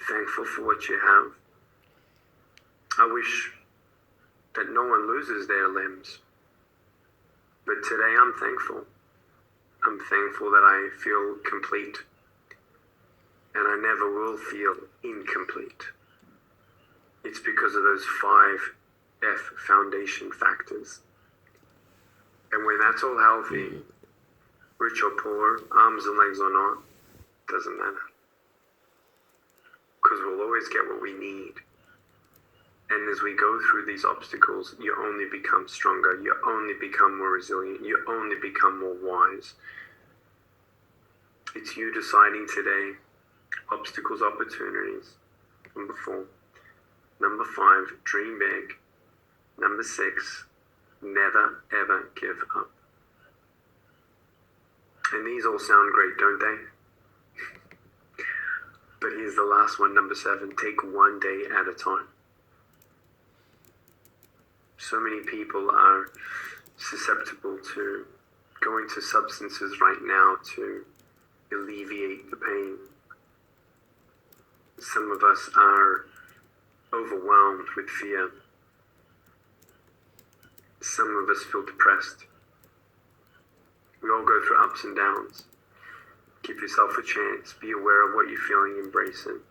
thankful for what you have. I wish that no one loses their limbs. But today I'm thankful. I'm thankful that I feel complete. And I never will feel incomplete. It's because of those 5 F foundation factors. And when that's all healthy, rich or poor, arms and legs or not, doesn't matter. Because we'll always get what we need. And as we go through these obstacles, you only become stronger, you only become more resilient, you only become more wise. It's you deciding today, obstacles, opportunities. Number 4. Number 5, dream big. Number 6, never ever give up. And these all sound great, don't they? But here's the last one, number 7, take one day at a time. So many people are susceptible to going to substances right now to alleviate the pain. Some of us are overwhelmed with fear. Some of us feel depressed. We all go through ups and downs. Give yourself a chance. Be aware of what you're feeling, embrace it.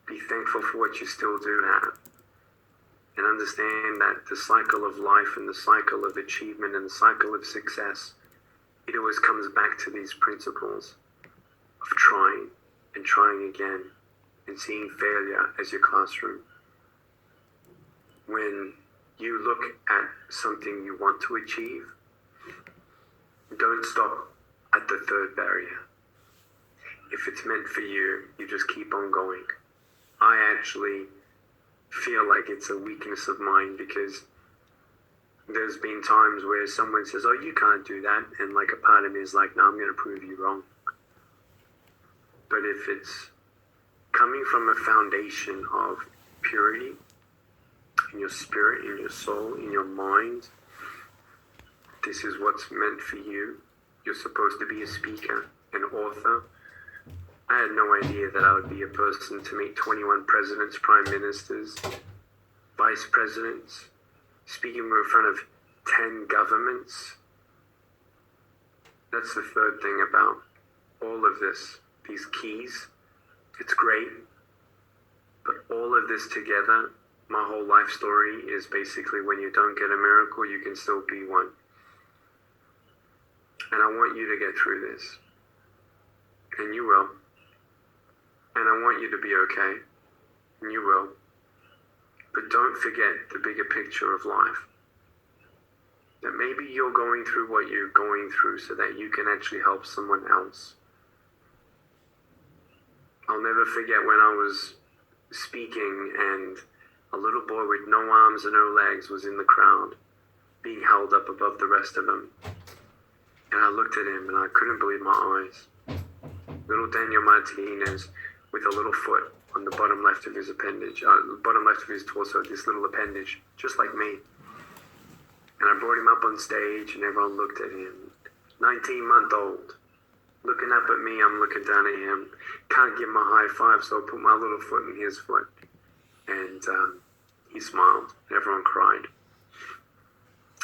Be thankful for what you still do have. And understand that the cycle of life and the cycle of achievement and the cycle of success, it always comes back to these principles of trying and trying again and seeing failure as your classroom. When you look at something you want to achieve, don't stop at the third barrier. If it's meant for you, you just keep on going. I actually feel like it's a weakness of mine because there's been times where someone says, oh, you can't do that. And like a part of me is like, no, I'm going to prove you wrong. But if it's coming from a foundation of purity in your spirit, in your soul, in your mind, this is what's meant for you. You're supposed to be a speaker, an author. I had no idea that I would be a person to meet 21 presidents, prime ministers, vice presidents, speaking in front of 10 governments. That's the third thing about all of this, these keys. It's great, but all of this together, my whole life story is basically when you don't get a miracle, you can still be one. And I want you to get through this. And you will. And I want you to be okay. And you will. But don't forget the bigger picture of life. That maybe you're going through what you're going through so that you can actually help someone else. I'll never forget when I was speaking and a little boy with no arms and no legs was in the crowd, being held up above the rest of them. And I looked at him and I couldn't believe my eyes. Little Daniel Martinez with a little foot on the bottom left of his appendage, bottom left of his torso, this little appendage, just like me. And I brought him up on stage and everyone looked at him. 19-month-old. Looking up at me, I'm looking down at him. Can't give him a high five, so I put my little foot in his foot. And he smiled. Everyone cried.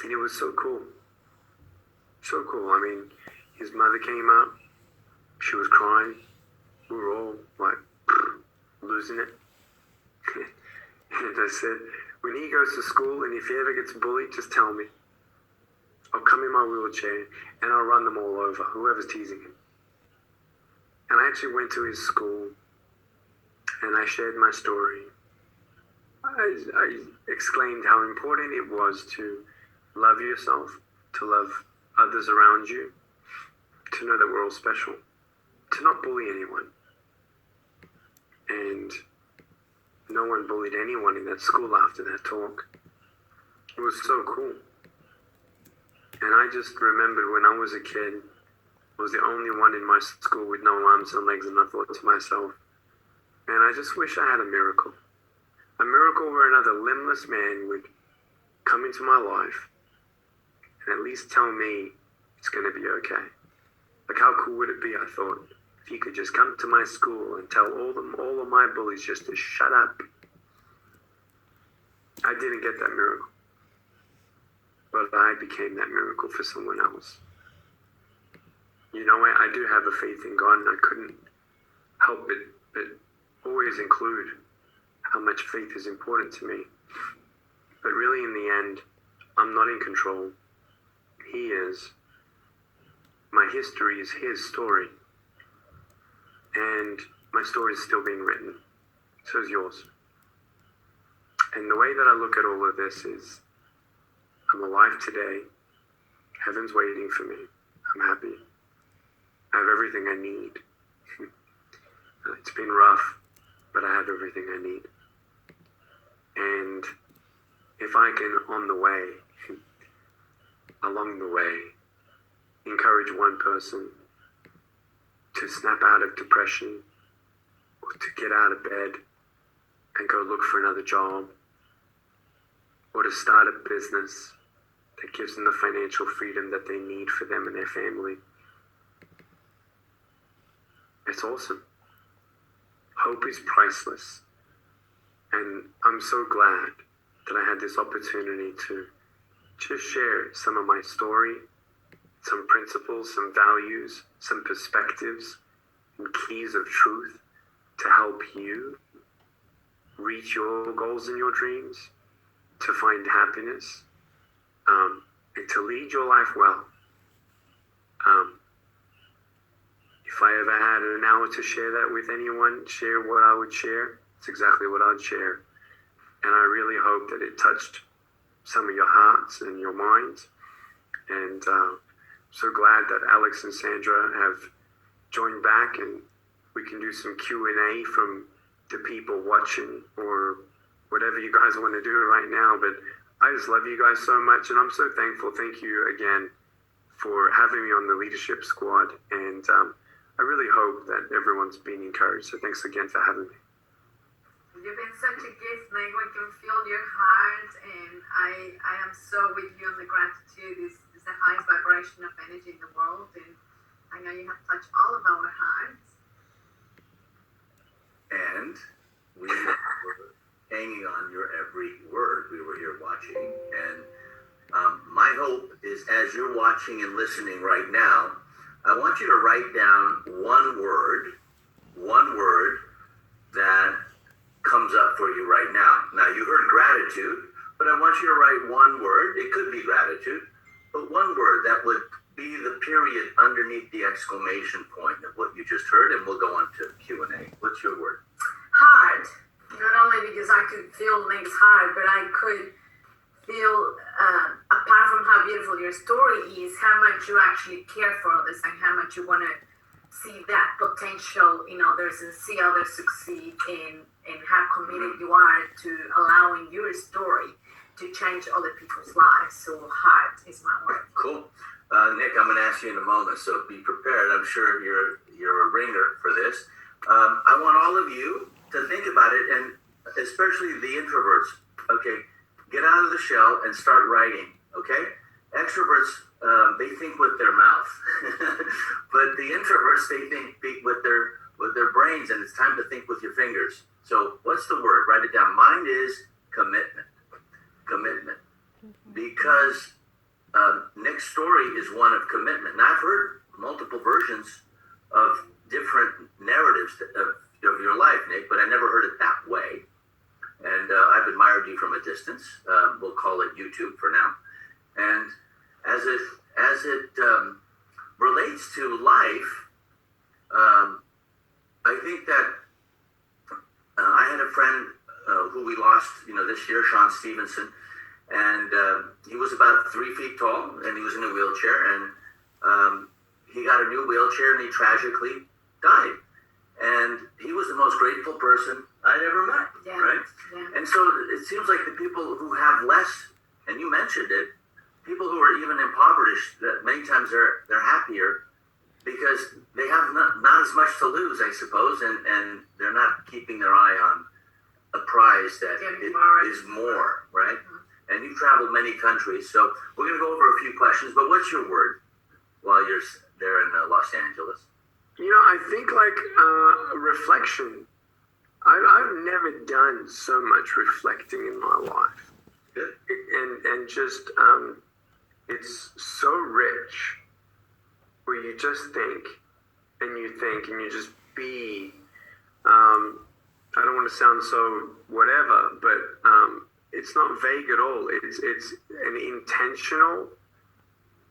And it was so cool. So cool. I mean, his mother came up. She was crying. We were all like losing it. And I said, when he goes to school and if he ever gets bullied, just tell me. I'll come in my wheelchair and I'll run them all over, whoever's teasing him. And I actually went to his school and I shared my story. I exclaimed how important it was to love yourself, to love others around you, to know that we're all special, to not bully anyone. And no one bullied anyone in that school after that talk. It was so cool. And I just remembered when I was a kid, I was the only one in my school with no arms and legs, and I thought to myself, man, I just wish I had a miracle. A miracle where another limbless man would come into my life and at least tell me it's going to be okay. Like, how cool would it be, I thought, if he could just come to my school and tell all of my bullies just to shut up. I didn't get that miracle, but I became that miracle for someone else. You know, I do have a faith in God, and I couldn't help but always include how much faith is important to me. But really, in the end, I'm not in control. He is. My history is his story. And my story is still being written. So is yours. And the way that I look at all of this is, I'm alive today. Heaven's waiting for me. I'm happy. I have everything I need. It's been rough, but I have everything I need. And if I can, on the way, along the way, encourage one person to snap out of depression, or to get out of bed and go look for another job, or to start a business that gives them the financial freedom that they need for them and their family, it's awesome. Hope is priceless. And I'm so glad that I had this opportunity to just share some of my story, some principles, some values, some perspectives, and keys of truth to help you reach your goals and your dreams, to find happiness, and to lead your life well. If I ever had an hour to share that with anyone, share what I would share, it's exactly what I'd share. And I really hope that it touched some of your hearts and your minds. And so glad that Alex and Sandra have joined back, and we can do some Q&A from the people watching, or whatever you guys want to do right now. But I just love you guys so much, and I'm so thankful. Thank you again for having me on the leadership squad. And I really hope that everyone's been encouraged. So thanks again for having me. You've been such a gift, Meg. We can feel your heart, and I am so with you on the gratitude. Is the highest vibration of energy in the world, and I know you have touched all of our hearts. And we were hanging on your every word. We were here watching, and my hope is, as you're watching and listening right now, I want you to write down one word that comes up for you right now. Now, you heard gratitude, but I want you to write one word. It could be gratitude, but one word that would be the period underneath the exclamation point of what you just heard, and we'll go on to Q&A. What's your word? Heart. Not only because I could feel Meg's heart, but I could feel, apart from how beautiful your story is, how much you actually care for others, and how much you want to see that potential in others and see others succeed, and how committed you are to allowing your story to change other people's lives. So heart is my word. Cool. Nick, I'm going to ask you in a moment, so be prepared. I'm sure you're a ringer for this. I want all of you to think about it, and especially the introverts. Okay, get out of the shell and start writing. Okay, extroverts, they think with their mouth, but the introverts, they think with their brains, and it's time to think with your fingers. So what's the word? Write it down. Mine is commitment. Commitment. Because Nick's story is one of commitment. And I've heard multiple versions of different narratives of your life, Nick, but I never heard it that way. And I've admired you from a distance. We'll call it YouTube for now. And as it relates to life, I think that I had a friend who we lost, this year, Sean Stevenson, and he was about 3 feet tall, and he was in a wheelchair, and he got a new wheelchair, and he tragically died. And he was the most grateful person I'd ever met, right? Yeah. And so it seems like the people who have less, and you mentioned it, people who are even impoverished, that many times they're happier because they have not as much to lose, I suppose, and they're not keeping their eye on a prize that is more, right? Mm-hmm. And you've traveled many countries, so we're going to go over a few questions, but what's your word while you're there in Los Angeles? I think reflection. I've never done so much reflecting in my life. Good. And just, it's so rich, where you just think, and you just be, I don't want to sound so whatever, but it's not vague at all. It's an intentional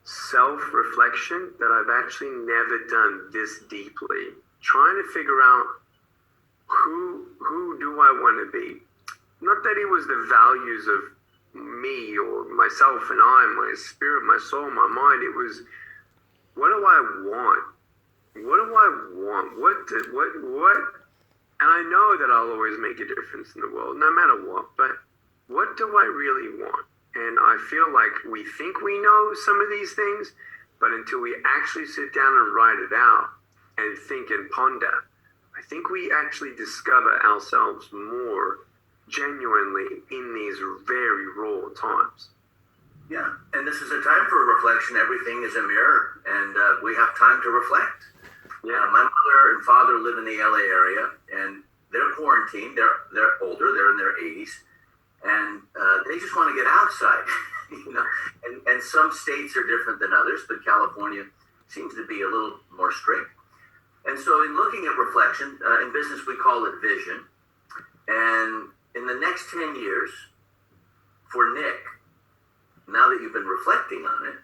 self-reflection that I've actually never done this deeply. Trying to figure out who do I want to be. Not that it was the values of me or myself and my spirit, my soul, my mind. It was, what do I want? What do I want? What? And I know that I'll always make a difference in the world, no matter what, but what do I really want? And I feel like we think we know some of these things, but until we actually sit down and write it out and think and ponder, I think we actually discover ourselves more genuinely in these very raw times. Yeah, and this is a time for reflection. Everything is a mirror, and we have time to reflect. Yeah, my mother and father live in the LA area, and they're quarantined. They're older. They're in their 80s, and they just want to get outside. And some states are different than others, but California seems to be a little more strict. And so in looking at reflection, in business we call it vision. And in the next 10 years for Nick, now that you've been reflecting on it,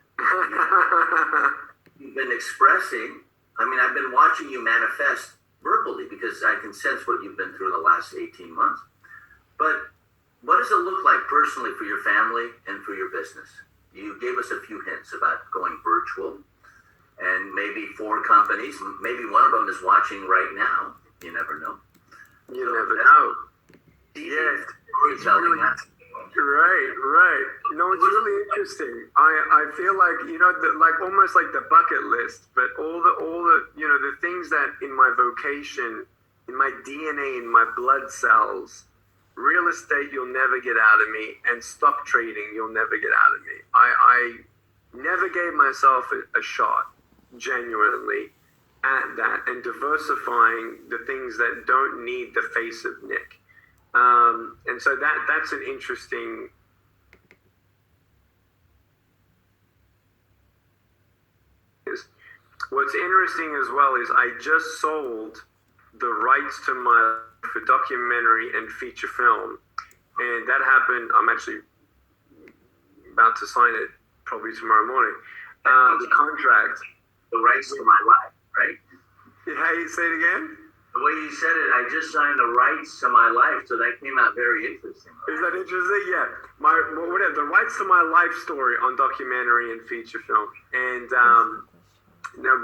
you've been expressing, I've been watching you manifest verbally because I can sense what you've been through the last 18 months. But what does it look like personally for your family and for your business? You gave us a few hints about going virtual and maybe 4 companies, maybe one of them is watching right now. You never know. You never know. Yes. Storytelling. Right. You know, it's really interesting. I feel like, like almost like the bucket list, but all the the things that in my vocation, in my DNA, in my blood cells, real estate you'll never get out of me, and stock trading you'll never get out of me. I never gave myself a shot genuinely at that, and diversifying the things that don't need the face of Nick. And so that's an interesting. What's interesting as well is I just sold the rights to my for documentary and feature film, and that happened. I'm actually about to sign it probably tomorrow morning. The contract, the rights to my life, right? How you say it again? The way you said it, I just signed the rights to my life, so that came out very interesting. Is that interesting? Yeah. The rights to my life story on documentary and feature film. And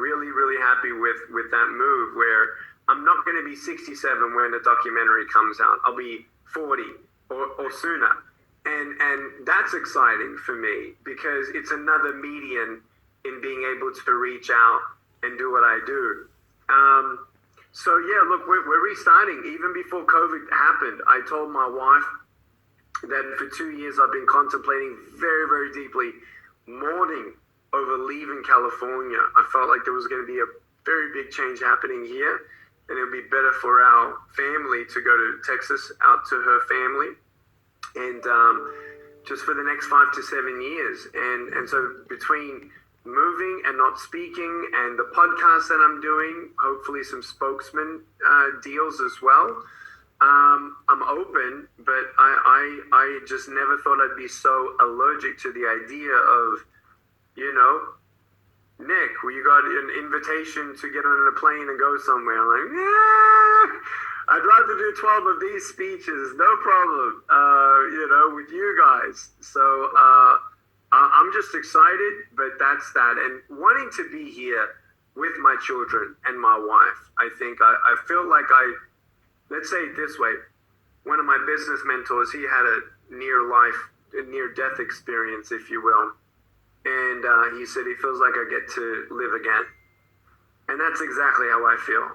really, really happy with that move, where I'm not going to be 67 when the documentary comes out. I'll be 40 or sooner. And that's exciting for me because it's another medium in being able to reach out and do what I do. So yeah, look, we're restarting. Even before COVID happened, I told my wife that for 2 years I've been contemplating very, very deeply, mourning over leaving California. I felt like there was going to be a very big change happening here, and it would be better for our family to go to Texas, out to her family, and just for the next 5 to 7 years. And so between moving and not speaking and the podcast that I'm doing, hopefully some spokesman deals as well, I'm open, but I just never thought I'd be so allergic to the idea of, Nick, you got an invitation to get on a plane and go somewhere. I'm like, yeah, I'd rather do 12 of these speeches, no problem, with you guys. So I'm just excited, but that's that. And wanting to be here with my children and my wife, I think I feel like let's say it this way, one of my business mentors, he had a near-death experience, if you will. And he said he feels like I get to live again. And that's exactly how I feel.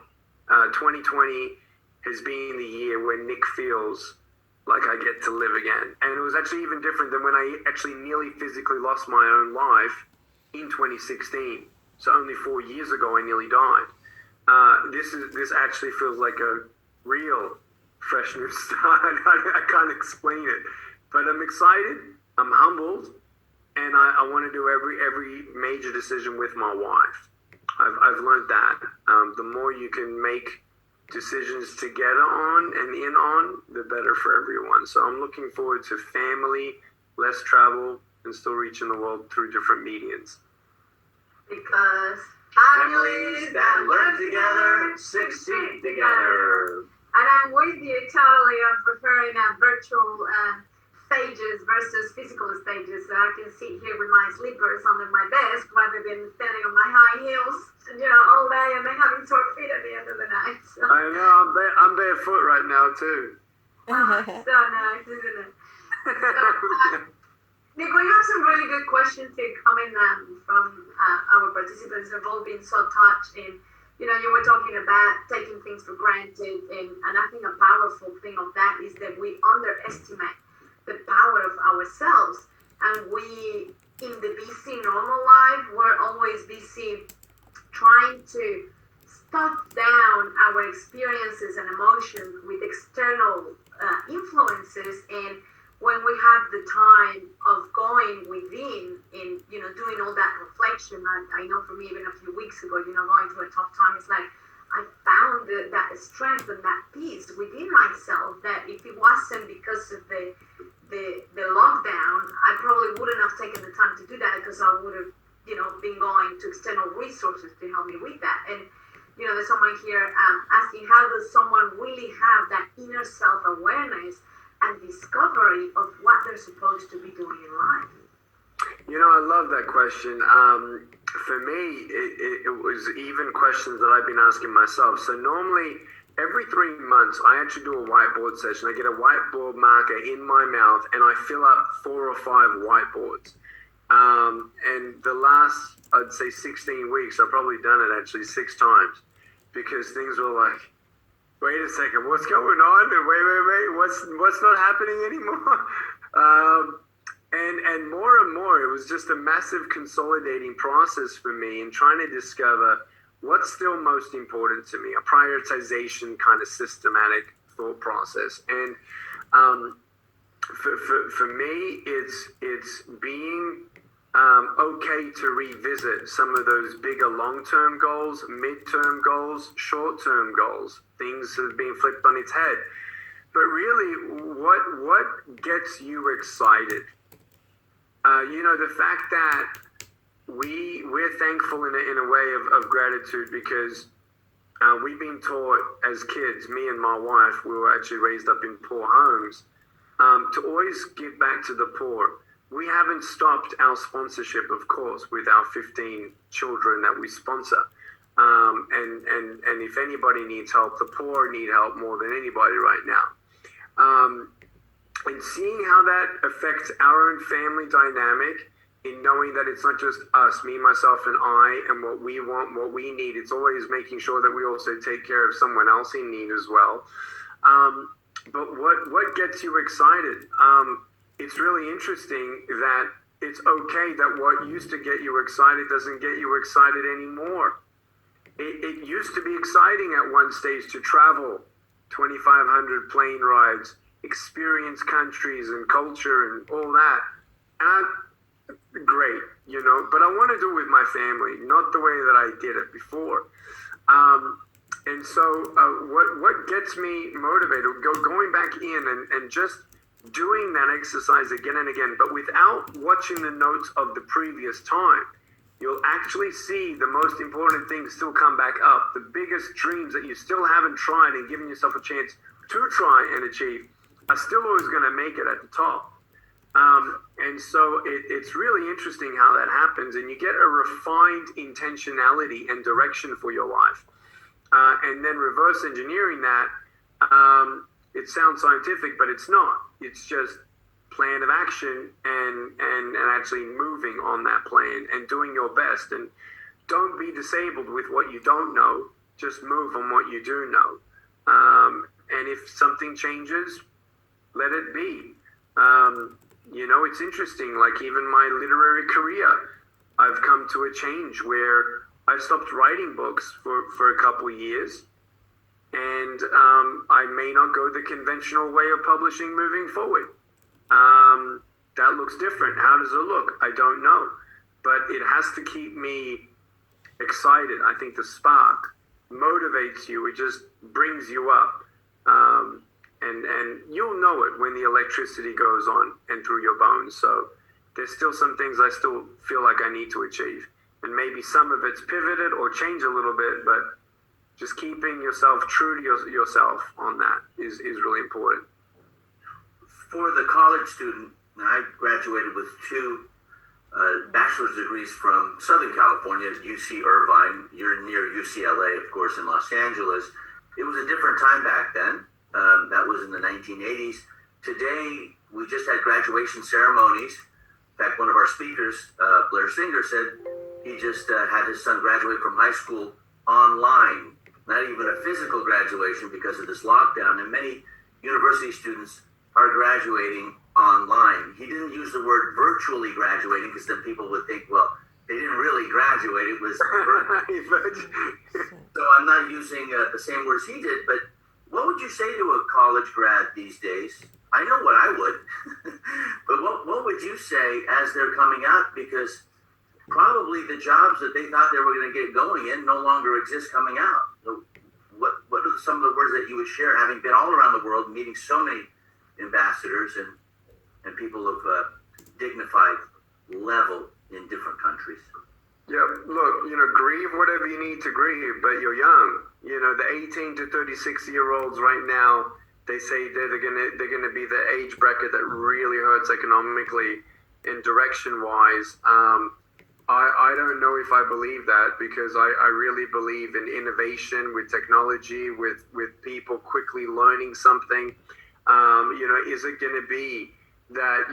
2020 has been the year where Nick feels like I get to live again. And it was actually even different than when I actually nearly physically lost my own life in 2016. So only 4 years ago, I nearly died. This actually feels like a real fresh new start. I can't explain it. But I'm excited, I'm humbled, and I want to do every major decision with my wife. I've learned that. The more you can make decisions together on and in on, the better for everyone. So I'm looking forward to family, less travel, and still reaching the world through different mediums. Because families that learn together succeed together. And I'm with you totally on preferring virtual stages versus physical stages. So I can sit here with my slippers under my desk rather than standing on my high heels, all day and then having sore feet at the end of the night. So. I know, I'm barefoot right now too. So nice, isn't it? So, Nick, we have some really good questions here coming from our participants. They've all been so touched in, you were talking about taking things for granted, and I think a powerful thing of that is that we underestimate the power of ourselves, and we, in the busy normal life, we're always busy trying to stuff down our experiences and emotions with external influences, and when we have the time of going within and doing all that reflection, I know for me even a few weeks ago, going through a tough time, it's like I found that strength and that peace within myself, that if it wasn't because of the lockdown, I probably wouldn't have taken the time to do that, because I would have, been going to external resources to help me with that. And, there's someone here asking, how does someone really have that inner self-awareness and discovery of what they're supposed to be doing in life? I love that question. For me, it was even questions that I've been asking myself. So normally, every 3 months, I actually do a whiteboard session. I get a whiteboard marker in my mouth, and I fill up 4 or 5 whiteboards. And the last, I'd say 16 weeks, I've probably done it actually 6 times, because things were like, wait a second, what's going on? And wait, what's not happening anymore? And more, it was just a massive consolidating process for me, and trying to discover what's still most important to me, a prioritization kind of systematic thought process. And for me, it's being okay to revisit some of those bigger long-term goals, mid-term goals, short-term goals, things that have been flipped on its head. But really, what gets you excited? The fact that we're thankful in a way of gratitude, because we've been taught as kids, me and my wife, we were actually raised up in poor homes, to always give back to the poor. We haven't stopped our sponsorship, of course, with our 15 children that we sponsor. And if anybody needs help, the poor need help more than anybody right now. And seeing how that affects our own family dynamic, in knowing that it's not just us, me, myself, and I, and what we want, what we need. It's always making sure that we also take care of someone else in need as well. But what gets you excited? It's really interesting that it's okay that what used to get you excited doesn't get you excited anymore. It used to be exciting at one stage to travel 2,500 plane rides, experience countries and culture and all that. And great, but I want to do it with my family, not the way that I did it before. And so what gets me motivated, going back in and just doing that exercise again and again, but without watching the notes of the previous time, you'll actually see the most important things still come back up. The biggest dreams that you still haven't tried and given yourself a chance to try and achieve are still always going to make it at the top. And so it's really interesting how that happens, and you get a refined intentionality and direction for your life. And then reverse engineering that, it sounds scientific, but it's not. It's just plan of action and actually moving on that plan and doing your best. And don't be disabled with what you don't know. Just move on what you do know. And if something changes, let it be. It's interesting, like even my literary career, I've come to a change where I stopped writing books for a couple of years, and I may not go the conventional way of publishing moving forward. That looks different. How does it look? I don't know, but it has to keep me excited. I think the spark motivates you. It just brings you up. And you'll know it when the electricity goes on and through your bones. So there's still some things I still feel like I need to achieve. And maybe some of it's pivoted or changed a little bit, but just keeping yourself true to yourself on that is really important. For the college student, I graduated with 2 bachelor's degrees from Southern California, UC Irvine. You're near UCLA, of course, in Los Angeles. It was a different time back then. That was in the 1980s. Today, we just had graduation ceremonies. In fact, one of our speakers, Blair Singer, said he just had his son graduate from high school online, not even a physical graduation because of this lockdown. And many university students are graduating online. He didn't use the word virtually graduating, because then people would think, well, they didn't really graduate. It was so I'm not using the same words he did, but what would you say to a college grad these days? I know what I would, but what would you say as they're coming out? Because probably the jobs that they thought they were going to get going in no longer exist coming out. So what are some of the words that you would share, having been all around the world, meeting so many ambassadors and people of dignified level in different countries? Yeah, look, grieve whatever you need to grieve, but you're young. The 18 to 36-year-olds right now, they say they're gonna be the age bracket that really hurts economically and direction-wise. I don't know if I believe that, because I really believe in innovation with technology, with people quickly learning something. Is it going to be that,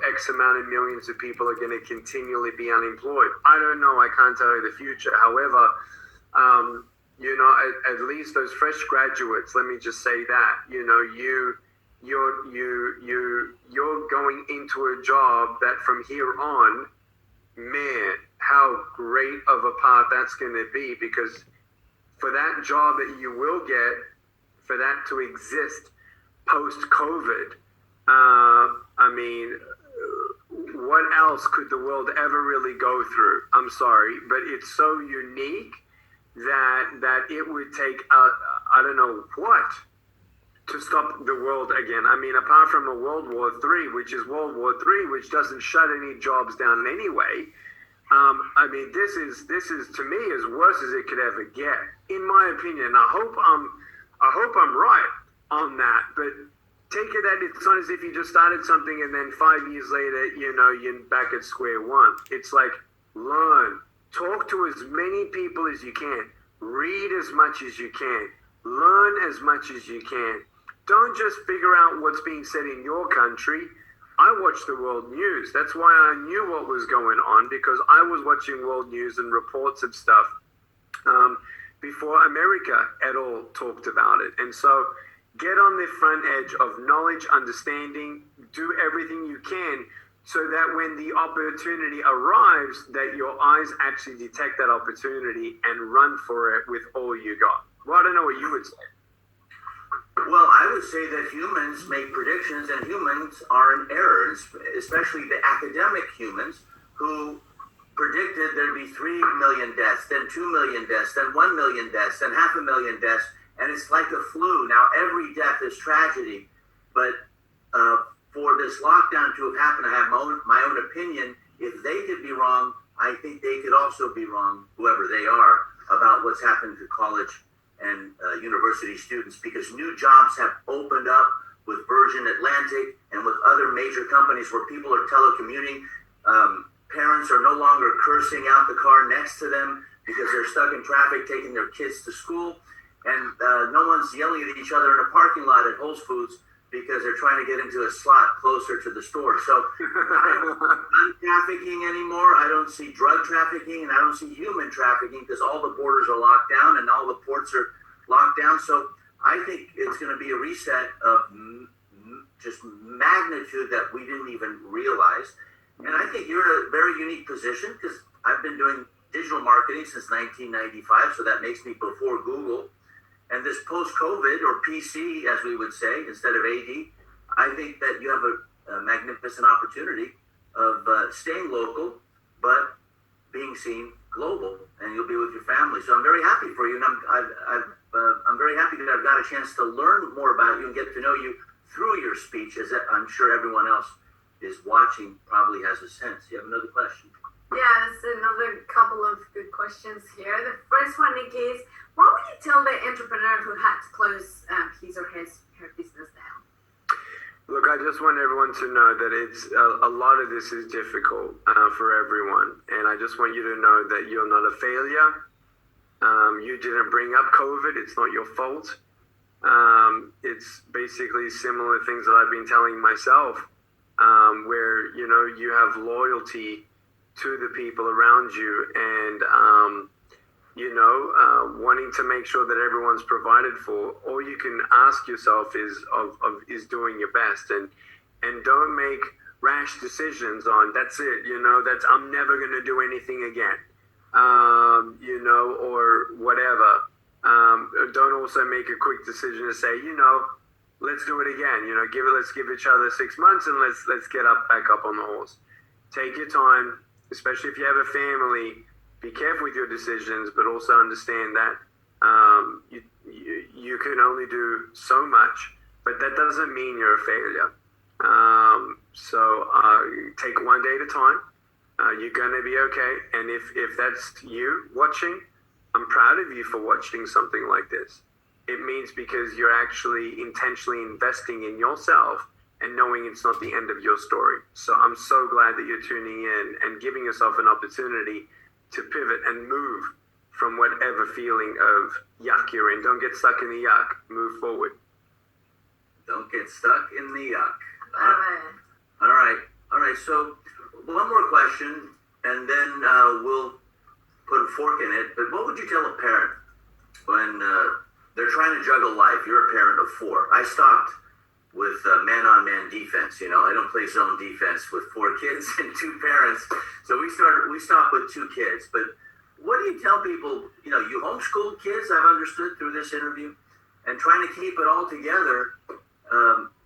X amount of millions of people are going to continually be unemployed? I don't know. I can't tell you the future. However, at least those fresh graduates, let me just say that, you're going into a job that from here on, man, how great of a part that's going to be, because for that job that you will get, for that to exist post-COVID, what else could the world ever really go through? I'm sorry, but it's so unique that it would take, I don't know what, to stop the world again. Apart from a World War III, which is World War III, which doesn't shut any jobs down anyway. This is to me as worse as it could ever get, in my opinion. I hope I'm right on that, but take it that it's not as if you just started something and then 5 years later, you're back at square one. It's like, learn, talk to as many people as you can, read as much as you can, learn as much as you can. Don't just figure out what's being said in your country. I watch the world news. That's why I knew what was going on, because I was watching world news and reports of stuff before America at all talked about it. And so get on the front edge of knowledge, understanding, do everything you can so that when the opportunity arrives, that your eyes actually detect that opportunity and run for it with all you got. Well, I don't know what you would say. Well, I would say that humans make predictions, and humans are in error, especially the academic humans who predicted there'd be 3 million deaths, then 2 million deaths, then 1 million deaths, then 500,000 deaths, and it's like a flu. Now, every death is tragedy, but for this lockdown to have happened, I have my own opinion. If they could be wrong, I think they could also be wrong, whoever they are, about what's happened to college and university students, because new jobs have opened up with Virgin Atlantic and with other major companies where people are telecommuting. Parents are no longer cursing out the car next to them because they're stuck in traffic taking their kids to school, and no one's yelling at each other in a parking lot at Whole Foods because they're trying to get into a slot closer to the store. So I don't see trafficking anymore. I don't see drug trafficking, and I don't see human trafficking because all the borders are locked down and all the ports are locked down. So I think it's going to be a reset of just magnitude that we didn't even realize. And I think you're in a very unique position, because I've been doing digital marketing since 1995, so that makes me before Google. And this post-COVID, or PC, as we would say, instead of AD, I think that you have a magnificent opportunity of staying local, but being seen global, and you'll be with your family. So I'm very happy for you, and I'm very happy that I've got a chance to learn more about you and get to know you through your speech, as I'm sure everyone else is watching probably has a sense. You have another question? Yeah, there's another couple of good questions here. The first one, Nick, is what would you tell the entrepreneur who had to close his or her business down? Look, I just want everyone to know that it's a lot of this is difficult for everyone, and I just want you to know that you're not a failure. You didn't bring up COVID; it's not your fault. It's basically similar things that I've been telling myself, where you have loyalty to the people around you, and wanting to make sure that everyone's provided for. All you can ask yourself is doing your best, and don't make rash decisions on that's it. That's I'm never going to do anything again, or whatever. Don't also make a quick decision to say, let's do it again. Let's give each other 6 months, and let's get back up on the horse. Take your time, especially if you have a family. Be careful with your decisions, but also understand that You can only do so much, but that doesn't mean you're a failure. So take one day at a time. You're going to be okay. And if that's you watching, I'm proud of you for watching something like this. It means because you're actually intentionally investing in yourself and knowing it's not the end of your story. So I'm so glad that you're tuning in and giving yourself an opportunity to pivot and move from whatever feeling of yuck you're in. Don't get stuck in the yuck. Move forward. Don't get stuck in the yuck. Amen. All right. So one more question, and then we'll put a fork in it. But what would you tell a parent when they're trying to juggle life? You're a parent of 4. I stopped with man-on-man defense. I don't play zone defense with 4 kids and 2 parents. So we stopped with 2 kids. But what do you tell people? You homeschool kids, I've understood through this interview, and trying to keep it all together.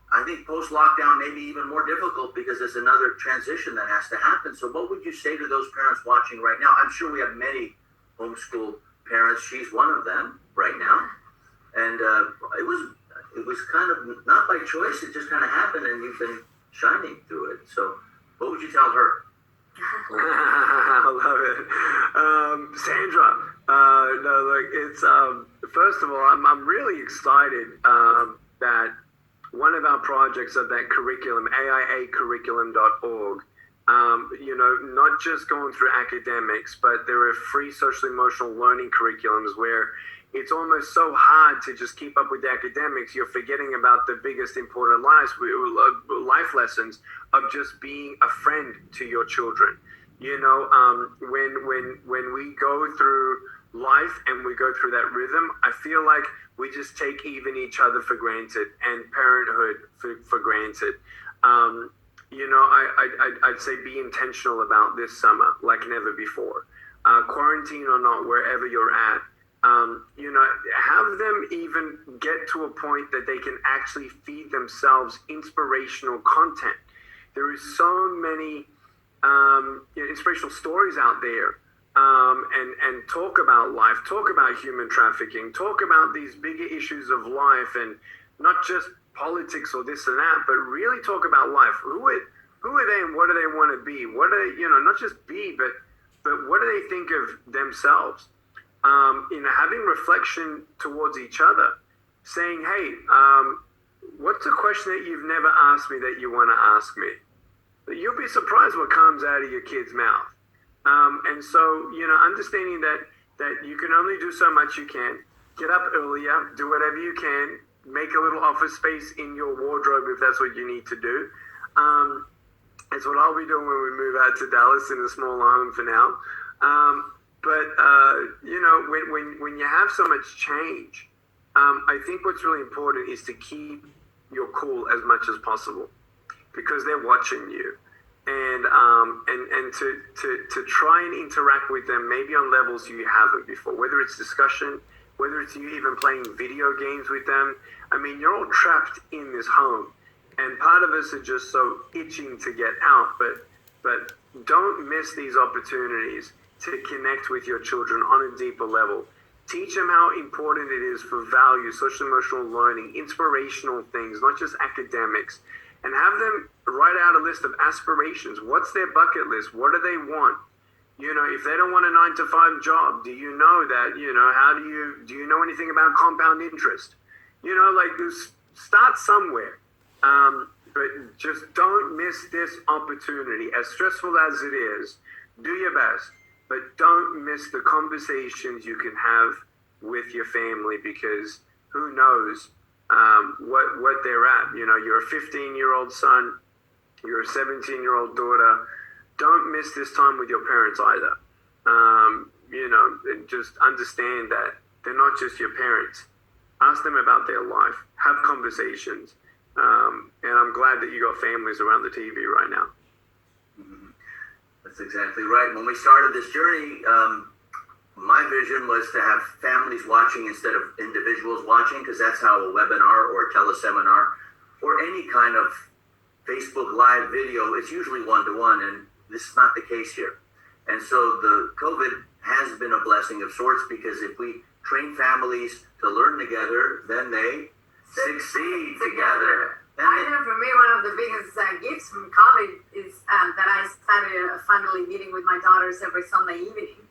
I think post-lockdown may be even more difficult because there's another transition that has to happen. So what would you say to those parents watching right now? I'm sure we have many homeschool parents. She's one of them right now. And it was kind of not by choice. It just kind of happened, and you've been shining through it. So what would you tell her? I love it. Sandra, no, look, it's, first of all, I'm really excited that one of our projects of that curriculum, aiacurriculum.org, not just going through academics, but there are free social emotional learning curriculums where it's almost so hard to just keep up with the academics. You're forgetting about the biggest important life lessons of just being a friend to your children. When we go through life and we go through that rhythm, I feel like we just take even each other for granted and parenthood for granted. I'd say be intentional about this summer like never before. Quarantine or not, wherever you're at, have them even get to a point that they can actually feed themselves inspirational content. There is so many inspirational stories out there. And talk about life, talk about human trafficking, talk about these bigger issues of life, and not just politics or this and that, but really talk about life. Who are they and what do they want to be? What are they, not just be, but what do they think of themselves? Having reflection towards each other, saying, hey, what's a question that you've never asked me that you want to ask me? You'll be surprised what comes out of your kid's mouth. And so, understanding that you can only do so much. You can get up earlier, do whatever you can, make a little office space in your wardrobe if that's what you need to do. It's what I'll be doing when we move out to Dallas in a small home for now. When you have so much change, I think what's really important is to keep your cool as much as possible because they're watching you. And to try and interact with them maybe on levels you haven't before, whether it's discussion, whether it's you even playing video games with them. I mean, you're all trapped in this home, and part of us are just so itching to get out, but don't miss these opportunities to connect with your children on a deeper level. Teach them how important it is for value, social emotional learning, inspirational things, not just academics. And have them write out a list of aspirations. What's their bucket list? What do they want? If they don't want a 9-to-5 job, do you know that, do you know anything about compound interest? Start somewhere. But just don't miss this opportunity. As stressful as it is, do your best. But don't miss the conversations you can have with your family because who knows what they're at. You're a 15-year-old son, you're a 17-year-old daughter. Don't miss this time with your parents either. And just understand that they're not just your parents. Ask them about their life. Have conversations. And I'm glad that you got families around the TV right now. Mm-hmm. That's exactly right. When we started this journey, my vision was to have families watching instead of individuals watching, because that's how a webinar or a teleseminar or any kind of Facebook Live video, it's usually one-to-one, and this is not the case here. And so the COVID has been a blessing of sorts, because if we train families to learn together, then they succeed together. I know for me, one of the biggest gifts from COVID is that I started a family meeting with my daughters every Sunday evening.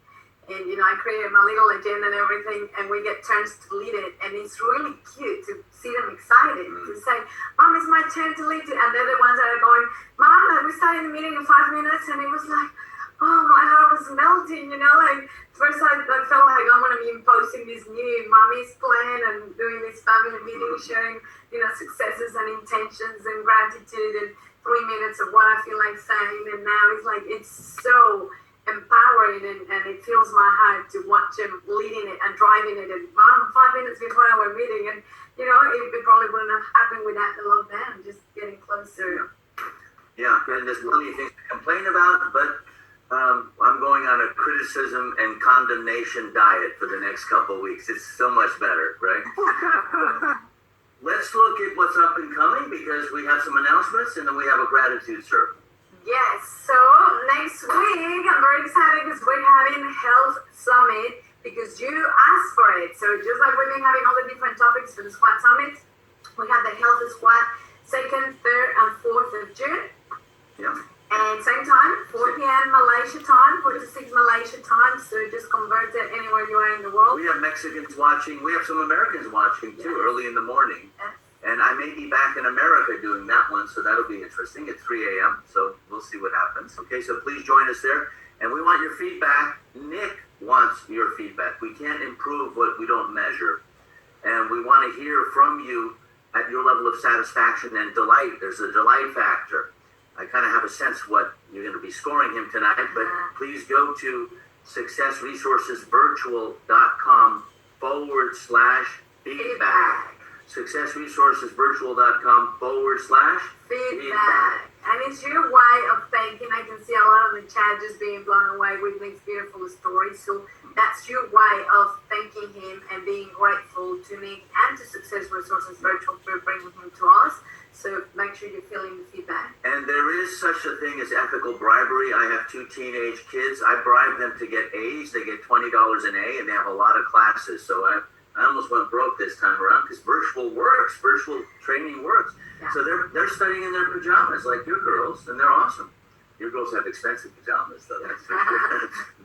And, I created my little agenda and everything, and we get turns to lead it. And it's really cute to see them excited to say, Mom, it's my turn to lead it. And they're the ones that are going, Mom, we started the meeting in 5 minutes. And it was like, oh, my heart was melting, like first I felt like I'm going to be imposing this new mommy's plan and doing this family meeting, sharing, successes and intentions and gratitude and 3 minutes of what I feel like saying. And now it's like, it's so empowering and it fills my heart to watch him leading it and driving it. And Mom, 5 minutes before our meeting, and it probably wouldn't have happened without the love them just getting closer. Yeah, and there's plenty of things to complain about, but I'm going on a criticism and condemnation diet for the next couple of weeks. It's so much better, right? Let's look at what's up and coming because we have some announcements and then we have a gratitude circle. Yes, so next week I'm very excited because we're having Health Summit because you asked for it. So just like we've been having all the different topics for the Squad Summit, we have the Health Squad 2nd, 3rd, and 4th of June. Yeah. And same time, 4 p.m. Malaysia time, 4 to 6 Malaysia time. So just convert it anywhere you are in the world. We have Mexicans watching. We have some Americans watching too, early in the morning. Yes. And I may be back in America doing that one, so that'll be interesting at 3 a.m. So we'll see what happens. Okay, so please join us there. And we want your feedback. Nick wants your feedback. We can't improve what we don't measure. And we want to hear from you at your level of satisfaction and delight. There's a delight factor. I kind of have a sense what you're going to be scoring him tonight, but please go to successresourcesvirtual.com/feedback. successresourcesvirtual.com/feedback. And it's your way of thanking. I can see a lot of the chat just being blown away with Nick's beautiful story. So that's your way of thanking him and being grateful to Nick and to Success Resources Virtual for bringing him to us. So make sure you're feeling the feedback. And there is such a thing as ethical bribery. I have 2 teenage kids. I bribe them to get A's. They get $20 an A, and they have a lot of classes. So I almost went broke this time around because virtual works. Virtual training works. Yeah. So they're studying in their pajamas like your girls, and they're awesome. Your girls have expensive pajamas, though. That's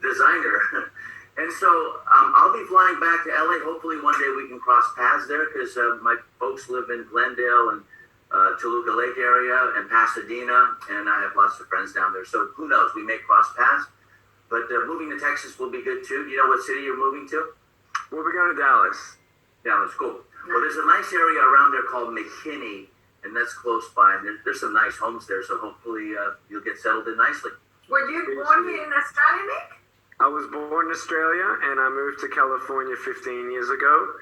designer. And so I'll be flying back to LA. Hopefully one day we can cross paths there because my folks live in Glendale and Toluca Lake area and Pasadena, and I have lots of friends down there. So who knows? We may cross paths. But moving to Texas will be good too. Do you know what city you're moving to? We'll be going to Dallas. Dallas, cool. Well, there's a nice area around there called McKinney, and that's close by. And there's some nice homes there, so hopefully you'll get settled in nicely. Were you born here in Australia, Nick? I was born in Australia, and I moved to California 15 years ago,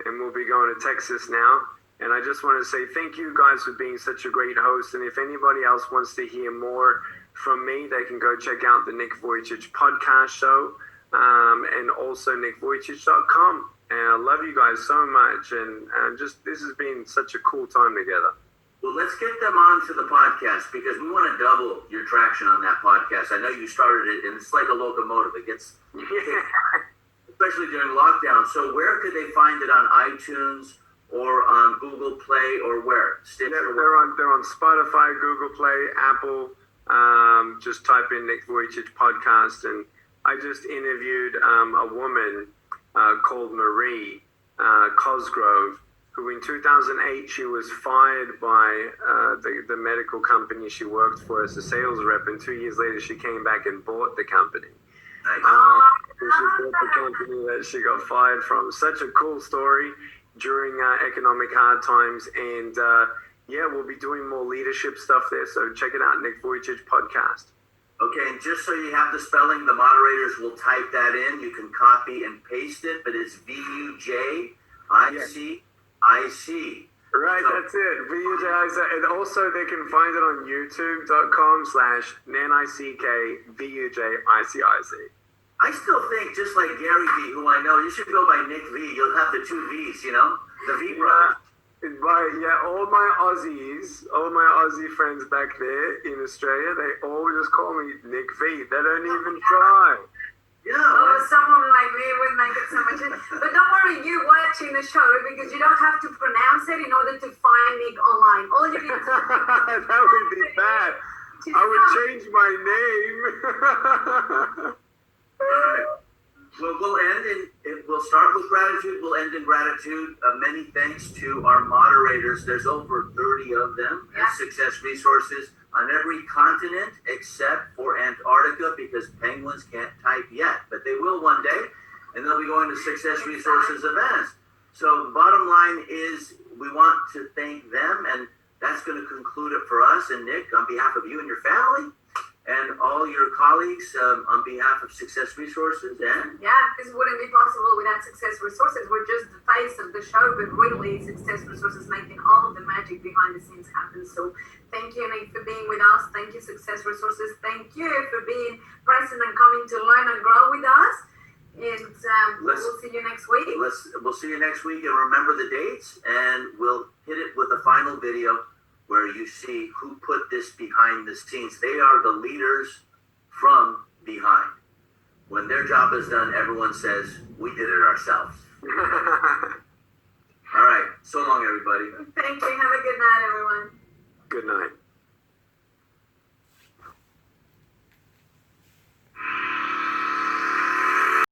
and we'll be going to Texas now. And I just want to say thank you guys for being such a great host. And if anybody else wants to hear more from me, they can go check out the Nick Vujicic podcast show and also nickvujicic.com. And I love you guys so much. And just this has been such a cool time together. Well, let's get them on to the podcast because we want to double your traction on that podcast. I know you started it, and it's like a locomotive. It gets, especially during lockdown. So where could they find it on iTunes? Or on Google Play, or where? They're on Spotify, Google Play, Apple. Just type in Nick Vujicic podcast, and I just interviewed a woman called Marie Cosgrove, who in 2008 she was fired by the medical company she worked for as a sales rep, and 2 years later she came back and bought the company. Nice. She bought the company that she got fired from. Such a cool story during economic hard times, and we'll be doing more leadership stuff there, so check it out, Nick Vujicic podcast. Okay, and just so you have the spelling, the moderators will type that in. You can copy and paste it, but it's VUJICIC. Right, so, that's it, VUJICIC. And also they can find it on youtube.com/NICKVUJICIC. I still think, just like Gary V, who I know, you should go by Nick V. You'll have the 2 V's, the V brothers. Right, yeah, all my Aussie friends back there in Australia, they all just call me Nick V. They don't even try. Yeah. Oh, someone like me would make it so much easier. But don't worry, you watching the show because you don't have to pronounce it in order to find Nick online. All you need to do That would be bad. I would change my name. All right. Well, we'll start with gratitude. We'll end in gratitude. Many thanks to our moderators. There's over 30 of them at Success Resources on every continent except for Antarctica because penguins can't type yet, but they will one day, and they'll be going to Success Resources events. So the bottom line is we want to thank them, and that's going to conclude it for us. And Nick, on behalf of you and your family, and all your colleagues, on behalf of Success Resources, and this wouldn't be possible without Success Resources. We're just the face of the show, but really Success Resources making all of the magic behind the scenes happen. So thank you, Nick, for being with us. Thank you, Success Resources. Thank you for being present and coming to learn and grow with us. And we'll see you next week. We'll see you next week, and remember the dates, and we'll hit it with a final video where you see who put this behind the scenes. They are the leaders from behind. When their job is done, everyone says, we did it ourselves. All right. So long, everybody. Thank you. Have a good night, everyone. Good night.